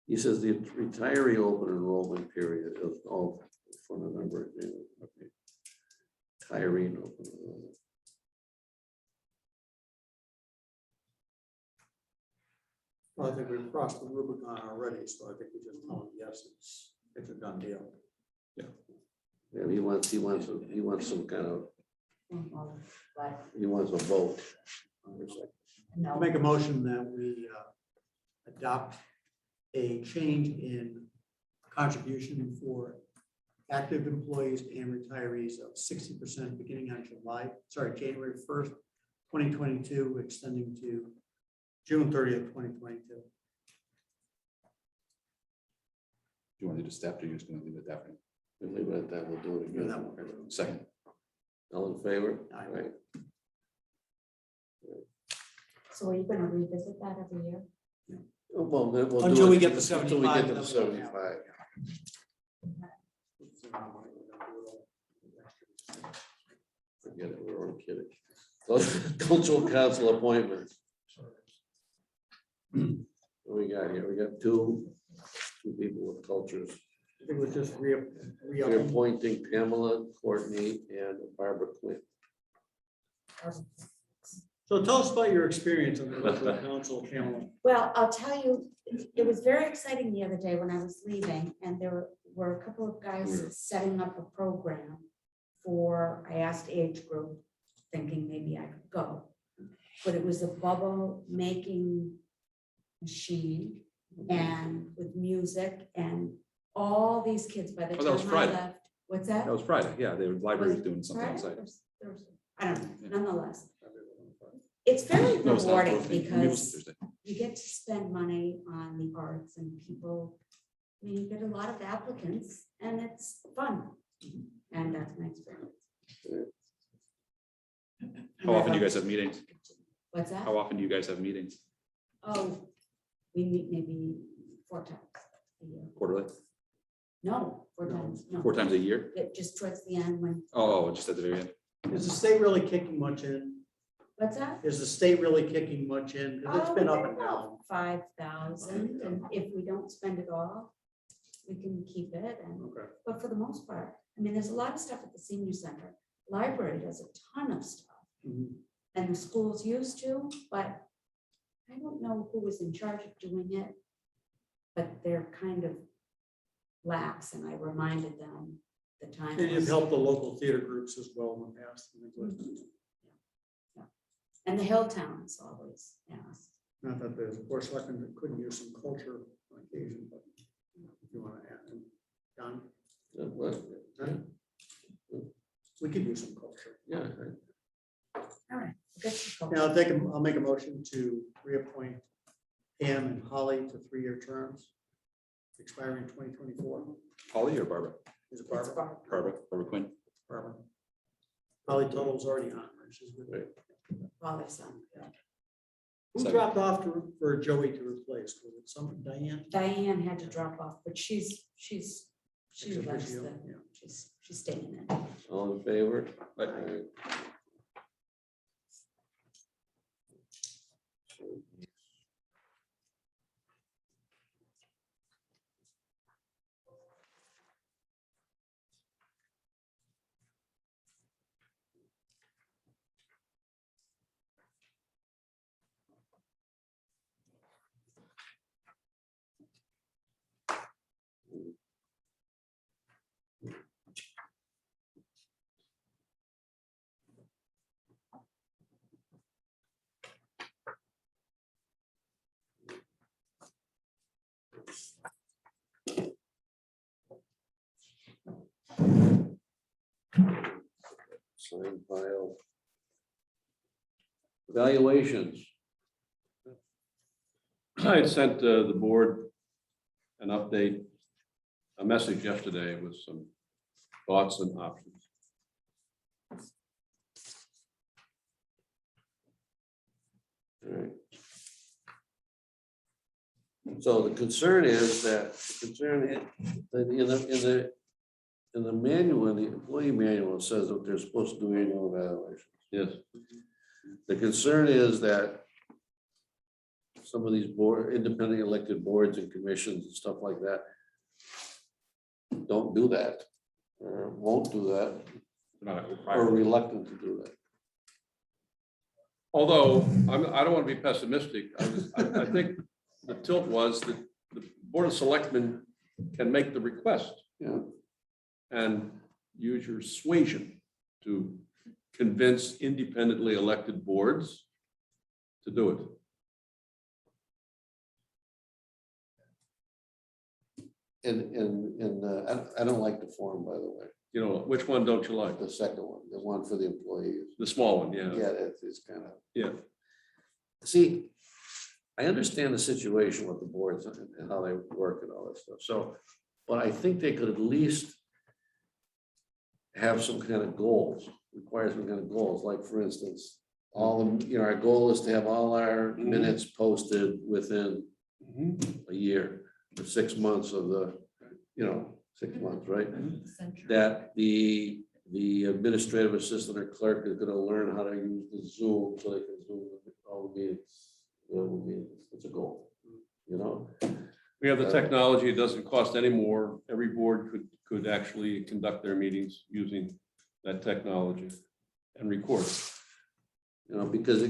He says the retiree open enrollment period is all for November. Okay. Retiree open enrollment. Well, I think we've crossed the Rubicon already, so I think we just tell them, yes, it's a done deal. Yeah, he wants some kind of, But he wants a vote. I'll No, make a motion that we adopt a change in contribution for active employees and retirees of 60% beginning on January 1st, 2022, extending to June 30th, 2022. Do you want to do the step or you're just going to leave it that way? We'll leave it at that, we'll do it Yeah, that again. one. Second. All in favor? Aye. Right. so are you gonna revisit that every year? Well, then we'll do Until we it get to Until we 75, get to the then we don't have 75. Forget it, we're only kidding. Cultural council appointments. What do we got here? We got two people with cultures. I think we're just We're appointing Pamela, Courtney, and Barbara Quinn. So tell us about your experience on the cultural council, Pamela. Well, I'll tell you, it was very exciting the other day when I was leaving, and there were a couple of guys setting up a program for, I asked age group, thinking maybe I could go. But it was a bubble making machine and with music and all these kids by the Oh, that was time I Friday. left. What's that? That was Friday. Yeah, the library was doing something Friday outside. or Thursday? I don't know, Yeah. nonetheless. It's very No, it's not rewarding Thursday. Maybe it was because Thursday. you get to spend money on the arts and people, I mean, you get a lot of applicants and it's fun. And that's my experience. How often do you guys have meetings? What's that? How often do you guys have meetings? Oh, we meet maybe 4 times a year. Quarterly? No, 4 times, no. 4 times a year? It just towards the end when, Oh, just at the very end. Is the state really kicking much in? what's that? Is the state really kicking much in? 'Cause it's Oh, been we up get and down. about 5,000, and if we don't spend it all, we can keep it, and, Okay. but for the most part, I mean, there's a lot of stuff at the senior center. Library does a ton of stuff, Mhm. and the schools used to, but I don't know who was in charge of doing it, but they're kind of lax, and I reminded them the time. And you've was- helped the local theater groups as well in the past. And the Hilltowns always ask. Not that the board of selectmen couldn't use some culture on occasion, but if you want to add them. Don, What? we could use some culture. Yeah. All right. Now, I'll make a motion to reappoint Pam and Holly to 3-year terms expiring 2024. Holly or Barbara? Is it It's Barbara? Barbara. Barbara Quinn. Barbara. Holly Total's already on, right? She's good. Right. Father's son. Yeah. Who Second. dropped off for Joey to replace? Was it some Diane? Diane had to drop off, but she loves Officio, the, yeah. she's staying in. All in favor? Aye. Aye. Sign file. Evaluations. I had sent the board an update, a message yesterday with some thoughts and options. All right. So the concern is that, in the manual, in the employee manual, it says that they're supposed to do annual evaluations. Yes. The concern is that some of these independently elected boards and commissions and stuff like that don't do that, or won't do that, Not or required. reluctant to do that. Although, I don't want to be pessimistic. I think the tilt was that the Board of Selectmen can make the request. Yeah. And use your suasion to convince independently elected boards to do it. I don't like the form, by the way, You know, which one don't you like? the second one, the one for the employees. The small one, yeah. Yeah, it's kind of. Yeah. See, I understand the situation with the boards and how they work and all that stuff, so, but I think they could at least have some kind of goals, require some kind of goals, like for instance, all the, you know, our goal is to have all our minutes posted within a year, or 6 months of the, you know, 6 months, right? That the administrative assistant or clerk is gonna learn how to use the Zoom so they can Zoom all the meetings. It's a goal, you know? We have the technology, it doesn't cost any more. Every board could actually conduct their meetings using that technology and record. You know, because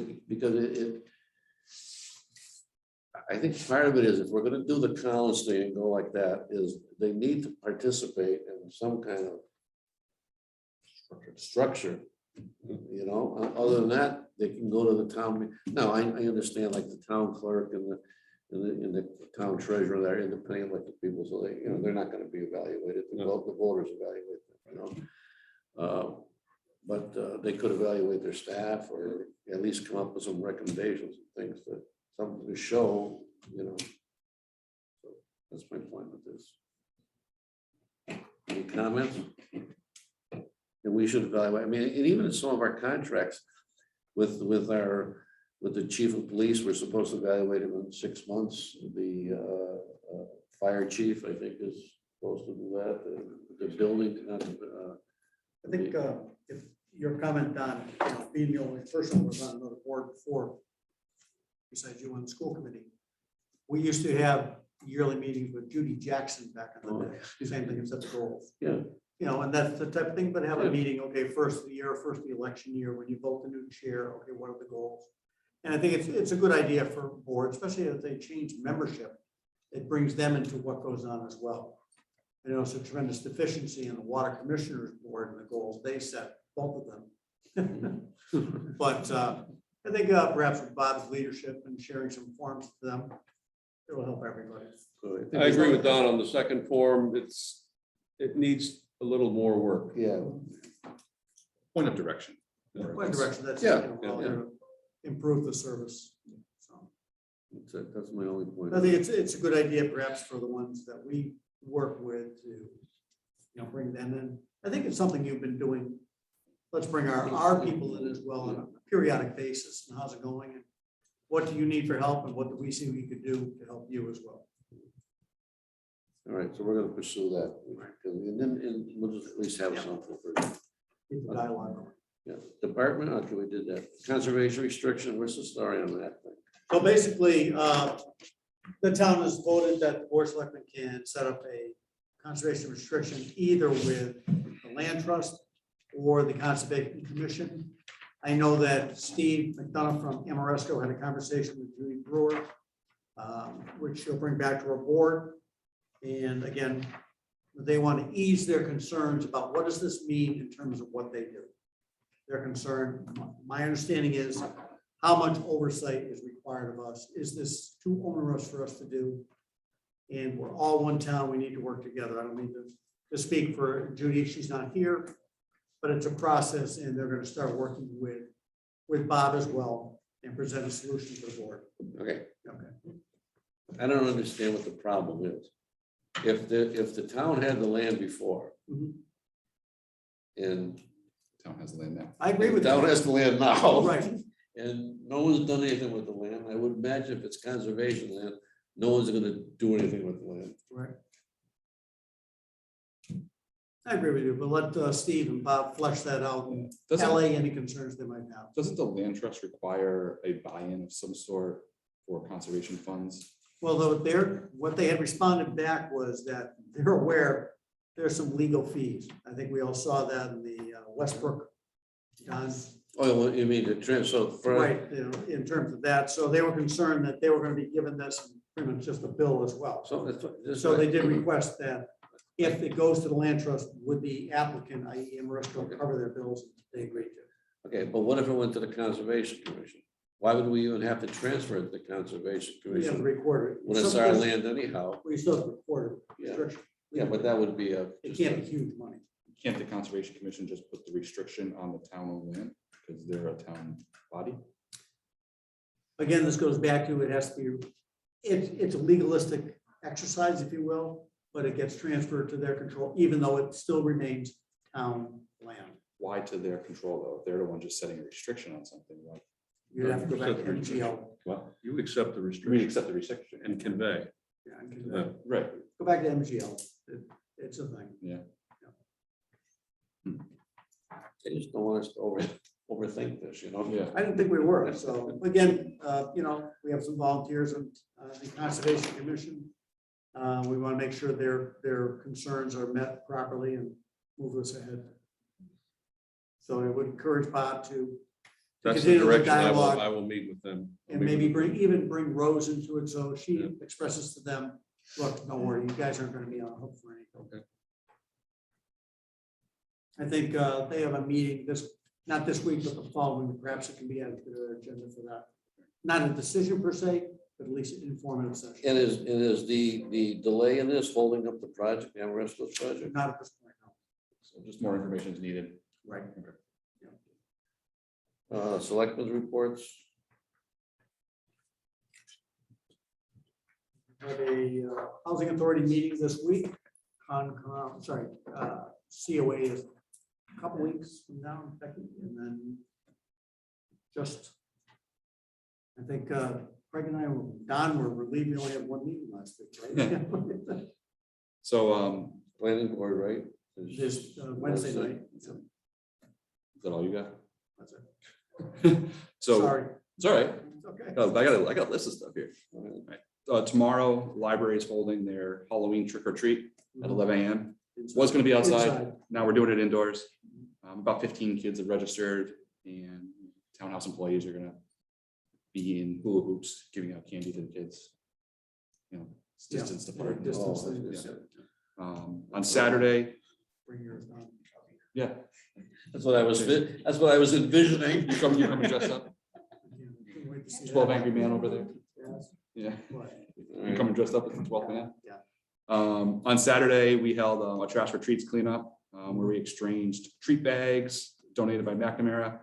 I think part of it is if we're gonna do the Collins thing and go like that, is they need to participate in some kind of structure. You know, other than that, they can go to the town. Now, I understand like the town clerk and the town treasurer, they're independent like the people, so they, you know, they're not gonna be evaluated. The voters evaluate them, you know. But they could evaluate their staff or at least come up with some recommendations and things that something to show, you know. So that's my point with this. Any comments? And we should evaluate, I mean, and even in some of our contracts with the chief of police, we're supposed to evaluate him in 6 months. The fire chief, I think, is supposed to do that. The building, I think if your comment on, you know, being the only person who was on another board before, besides you on the school committee, we used to have yearly meetings with Judy Jackson back in the day. Same thing, except the goals. Yeah. You know, and that's the type of thing, but have a meeting, okay, first of the year, first of the election year, when you vote the new chair, okay, what are the goals? And I think it's a good idea for boards, especially if they change membership. It brings them into what goes on as well. You know, it's a tremendous deficiency in the water commissioners board and the goals they set, both of them. But I think perhaps with Bob's leadership and sharing some forms to them, it will help everybody. I agree with Don on the second form. It needs a little more work. Yeah. Point of direction. What direction that's, Yeah, you know, to improve the service. So That's my only point. I think it's a good idea perhaps for the ones that we work with to, you know, bring them in. I think it's something you've been doing. Let's bring our people in as well on a periodic basis. And how's it going? And what do you need for help? And what do we see we could do to help you as well? All right, so we're gonna pursue that. And then we'll just at least have something for, Keep the dialogue going. yeah, department, okay, we did that. Conservation restriction, what's the story on that thing? So basically, the town has voted that the board of selectmen can set up a conservation restriction either with the land trust or the conservation commission. I know that Steve McDonough from Amoresco had a conversation with Judy Brewer, which she'll bring back to our board. And again, they want to ease their concerns about what does this mean in terms of what they do. They're concerned, my understanding is how much oversight is required of us. Is this too onerous for us to do? And we're all one town, we need to work together. I don't mean to speak for Judy, she's not here, but it's a process and they're going to start working with Bob as well and present a solution to the board. Okay, Okay. I don't understand what the problem is. If the town had the land before Mhm. and Town has land now. I agree with the town that. has the land now. Right. And no one's done anything with the land. I would imagine if it's conservation land, no one's gonna do anything with the land. Right. I agree with you, but let Steve and Bob flesh that out and allay any concerns they might have. Doesn't the land trust require a buy-in of some sort for conservation funds? Well, though, what they had responded back was that they're aware there's some legal fees. I think we all saw that in the Westbrook. Don, Oh, well, you mean the transfer for, right, you know, in terms of that. So they were concerned that they were going to be given this pretty much just a bill as well. so that's. So they did request that if it goes to the land trust, would the applicant, i.e. Amoresco, cover their bills? They agreed to. Okay, but what if it went to the Conservation Commission? Why would we even have to transfer it to the Conservation We have to Commission record it. when it's our land anyhow? We still have to record it. Yeah. Restriction. Yeah, but that would be a. It can't be huge money. Can't the Conservation Commission just put the restriction on the town-owned land because they're a town body? Again, this goes back to, it has to be, it's a legalistic exercise, if you will, but it gets transferred to their control, even though it still remains town land. Why to their control though? If they're the one just setting a restriction on something, like, You'd have to go back to MGL. well, You accept the we restriction accept the restriction. and convey. Yeah, I can- Right, Go back to MGL. It's a thing. yeah. They just don't want us to overthink this, you know? Yeah. I didn't think we were. So again, we have some volunteers and the Conservation Commission. We want to make sure their concerns are met properly and move us ahead. So I would encourage Bob to That's the continue the direction dialogue I will meet with them. I'll and meet maybe with bring Rose into it. So she Yeah. expresses to them, look, don't worry, you guys aren't going to be on the hook for anything. Okay. I think they have a meeting not this week, but the following. Perhaps it can be added to their agenda for that. Not a decision per se, but at least an informative session. And is the delay in this holding up the project, the rest of the project? Not at this point, no. So just more information is needed. Right. Selectmen's reports? Have a housing authority meeting this week. COA is a couple weeks from now, Becky, and then just, I think Craig and Don were relieved we only had one meeting last week, right? So, Planning board, right? This Wednesday night. is that all you got? That's it. So, Sorry. it's all right. It's okay. I got a list of stuff here. Tomorrow, library is holding their Halloween trick or treat at 11 a.m. Was going to be outside. Now we're doing it indoors. About 15 kids have registered, and townhouse employees are going to be in hula hoops, giving out candy to the kids. You know, it's Yeah. distance apart. Distance Oh, thing. Yeah. On Saturday, Bring yours down. yeah, That's what I was envisioning. you coming dressed up? Can't wait to see that. 12 Angry Man over there. Yes. Yeah, What? you coming dressed up as the 12th man? Yeah. On Saturday, we held a trash for treats cleanup, where we exchanged treat bags donated by McNamara.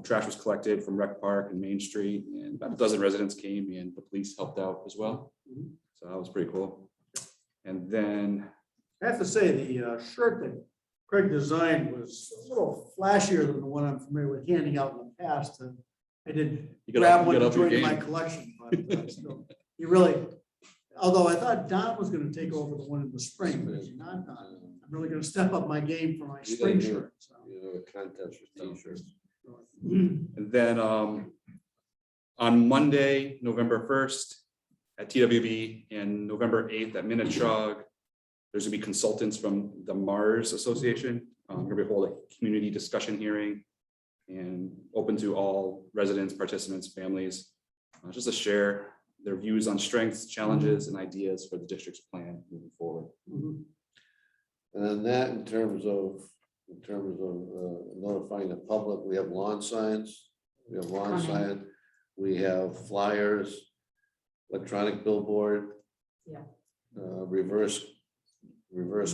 Trash was collected from Rec Park and Main Street, and about a dozen residents came, and the police helped out as well. Mhm. So that was pretty cool. And then, I have to say, the shirt that Craig designed was a little flashier than the one I'm familiar with handing out in the past. I did You gotta- grab you one gotta to up your join in my game. collection, but still, you really, although I thought Don was gonna take over the one in the spring, but he's not Don. I'm really gonna step up my game for my You spring gotta do shirt. So. You know, a contest for t-shirts. and then on Monday, November 1st at TWB and November 8th at Minnetrog, there's gonna be consultants from the Mars Association. We're gonna hold a community discussion hearing and open to all residents, participants, families, just to share their views on strengths, challenges, and ideas for the district's plan moving forward. Mhm. And then that in terms of notifying the public, we have lawn signs, Coming. we have flyers, electronic billboard. Yeah. Reverse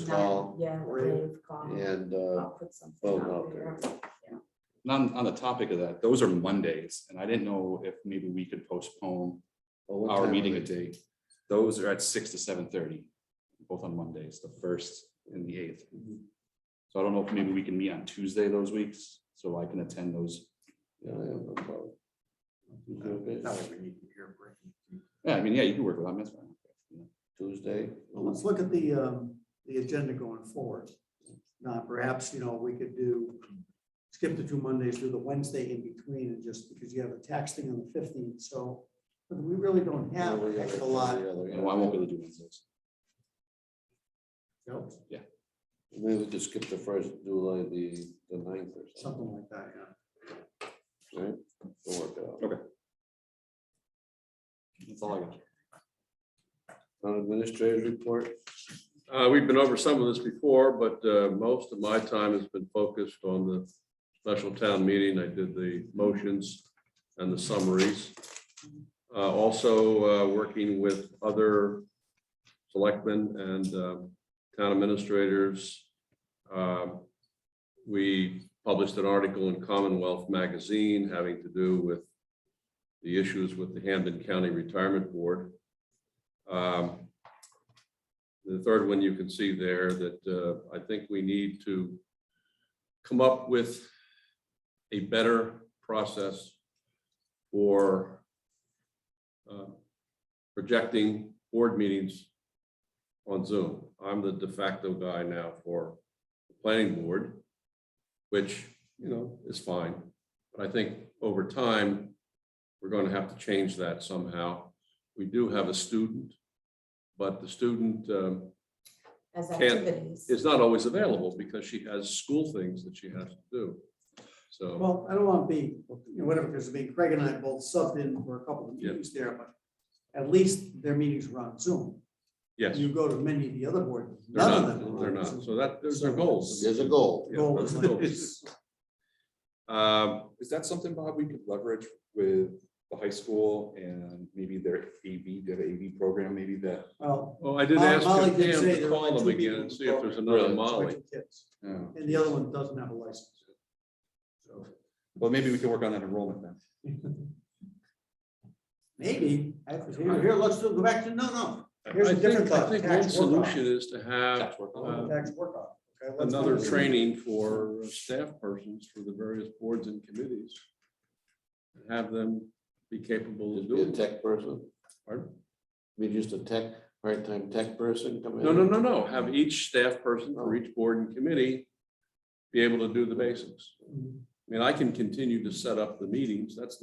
call Yeah, the rave call. and I'll put something phone out out there. there. And on the topic of that, those are Mondays, and I didn't know if maybe we could postpone What our time meeting are a they? day. Those are at 6 to 7:30, both on Mondays, the 1st and the 8th. So I don't know if maybe we can meet on Tuesday those weeks, so I can attend those. Yeah, I have no problem. Okay. Yeah, I mean, yeah, you can work with them, that's fine. Tuesday. Well, let's look at the agenda going forward. Now, perhaps, we could skip the 2 Mondays, do the Wednesday in between, and just because you have a tax thing on the 15th, so but we really don't have a heck of a lot. No, I won't be able to do Wednesdays. Nope, Maybe we could skip the first, do like the 9th or something, something like that, yeah. right? We'll work it out. Okay. That's all I got. Town administrator's report. We've been over some of this before, but most of my time has been focused on the special town meeting. I did the motions and the summaries. Also working with other selectmen and town administrators. We published an article in Commonwealth Magazine having to do with the issues with the Hampden County Retirement Board. The third one you can see there that I think we need to come up with a better process for projecting board meetings on Zoom. I'm the de facto guy now for the planning board, which, you know, is fine. But I think over time, we're going to have to change that somehow. We do have a student, but the student As can't, activities. is not always available because she has school things that she has to do. So, Well, I don't want to be, whatever, because I mean, Craig and I both subbed in for a couple of Yeah. meetings there, but at least their meetings were on Zoom. yes, You go to many of the other boards, they're none of not, them. are they're on not. Zoom. So that, there's their So goals. There's a goal. Yeah, Goal those is are the like- goals. Is that something, Bob, we could leverage with the high school and maybe their AV, their AV program, maybe that? Well, Well, I did Molly- ask Molly did Pam say to there were call only them two again people and in see the if there's program. another Really? Molly. special kids, Oh, and the other one doesn't have a license. So, well, maybe we can work on that enrollment then. maybe, here, let's go back to, no. Here's I a different think thought. one tax work-off. solution is to have Tax work. Tax work-off. Okay, let's another find a training for staff persons for the various boards and committees. And have them be capable of Just be a doing. tech person, Pardon? be just a tech, part-time tech person come in. No. Have each staff person for each board and committee be able to do the basics. Mhm. I mean, I can continue to set up the meetings. That's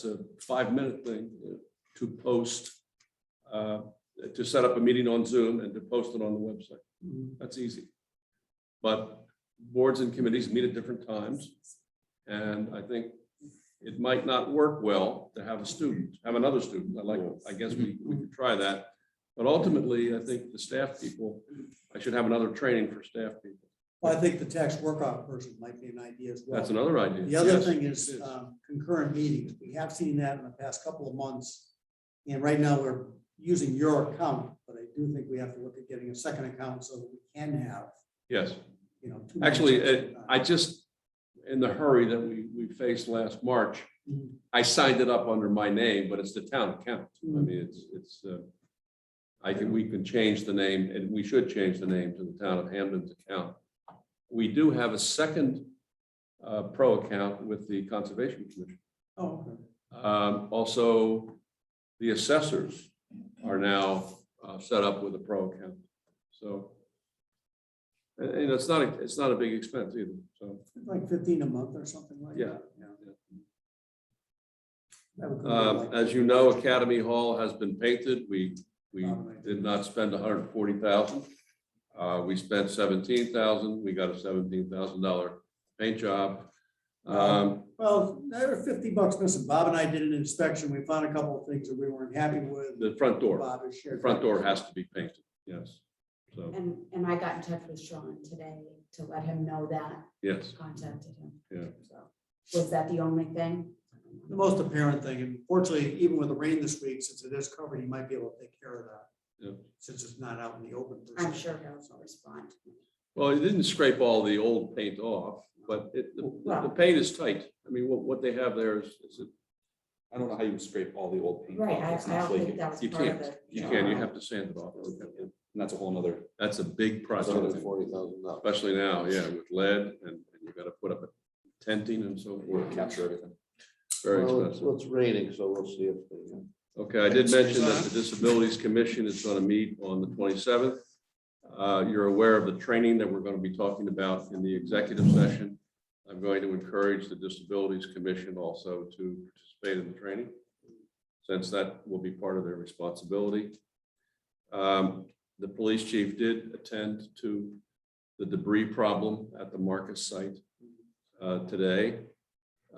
a 5-minute thing to post, to set up a meeting on Zoom and to post it on the website. Mhm. That's easy. But boards and committees meet at different times. And I think it might not work well to have another student. I guess we could try that. But ultimately, I think the staff people, I should have another training for staff people. Well, I think the tax work-off person might be an idea as well. That's another idea. The other Yes, thing it is concurrent meetings. We have seen that in the past couple of months. And right now, we're using your account, but I do think we have to look at getting a second account so that we can have, Yes. two Actually, meetings at a time. I just, in the hurry that we faced last March, Mhm. I signed it up under my name, but it's the town account. I Mhm. mean, we can change the name, and we should change the name to the town of Hampden's account. We do have a second pro account with the Conservation Commission. Oh, okay. Also, the assessors are now set up with a pro account. So, and it's not a big expense either, so. Like 15 a month or something like Yeah. that. That would come to like- As you know, Academy Hall has been painted. We did not spend $140,000. We spent $17,000. We got a $17,000 paint job. Well, there were $50 missing. Bob and I did an inspection. We found a couple of things that we weren't happy with. The front door, Bob has the shared. front door has to be painted, yes. So, And I got in touch with Sean today to let him know that, yes, contacted him. Yeah. So, was that the only thing? The most apparent thing, and fortunately, even with the rain this week, since it is covered, he might be able to take care of that. Yeah. Since it's not out in the open. per I'm se. sure he'll respond. well, it didn't scrape all the old paint off, but the paint is tight. I mean, what they have there is I don't know how you would scrape all the old paint. Right, off. It's I not don't flaky. think that was you part of can't, the. you have to sand it off. And that's a whole nother. That's a big That's project, $140,000. especially now, yeah, with lead and you got to put up a tenting and so forth. Capture everything. Very Well, expensive. it's raining, so we'll see if they. Okay, I did mention that the Disabilities Commission is going to meet on the 27th. You're aware of the training that we're going to be talking about in the executive session. I'm going to encourage the Disabilities Commission also to participate in the training, since that will be part of their responsibility. The police chief did attend to the debris problem at the Marcus site today.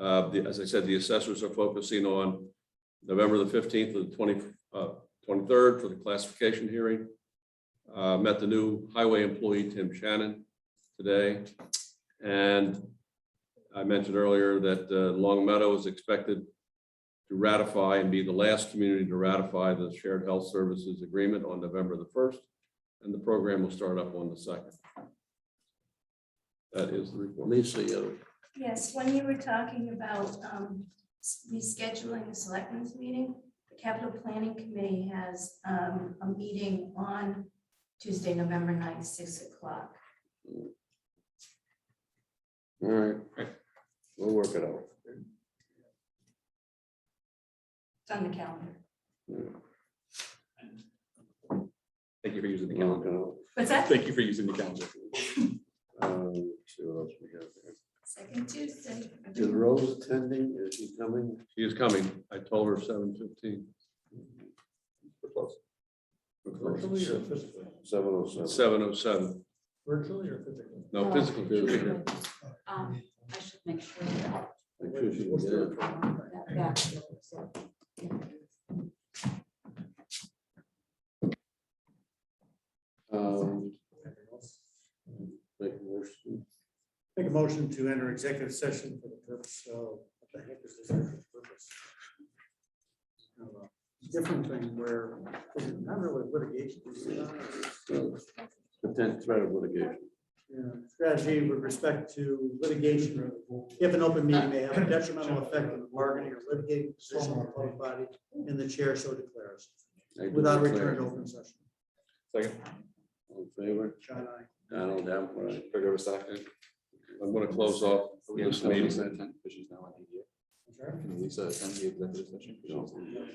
As I said, the assessors are focusing on November the 15th to the 23rd for the classification hearing. Met the new highway employee, Tim Shannon, today. And I mentioned earlier that Long Meadow is expected to ratify and be the last community to ratify the Shared Health Services Agreement on November the 1st, and the program will start up on the 2nd. That is the report. Lisa, Yes, when you were talking about rescheduling the selectmen's meeting, the capital planning committee has a meeting on Tuesday, November 9th, 6 o'clock. all right, we'll work it out. It's on the calendar. Thank you for using the We'll work calendar. it out. What's that? Thank you for using the calendar. Let's see what else we have there. Second Tuesday. Is Rose attending? Is she coming? She is coming. I told her 7:15. We're close. Virtually or physically? 7:07. 7:07. Virtually or physically? No, physical. I should make sure that Make sure she can get it. that. So, Make a motion. Make a motion to enter executive session for the purpose of, what the heck is this purpose? Different thing where, not really litigation. Potential threat of litigation. Strategy with respect to litigation, if an open meeting may have a detrimental effect on the bargaining or litigating position of the public body, and the chair so declares, without return to open session. Second. All in favor? John, I. Donald, Davenport. Go to a second. I'm going to close off this meeting. Because she's now on ADA. Can Lisa attend the executive session? 'Cause she's-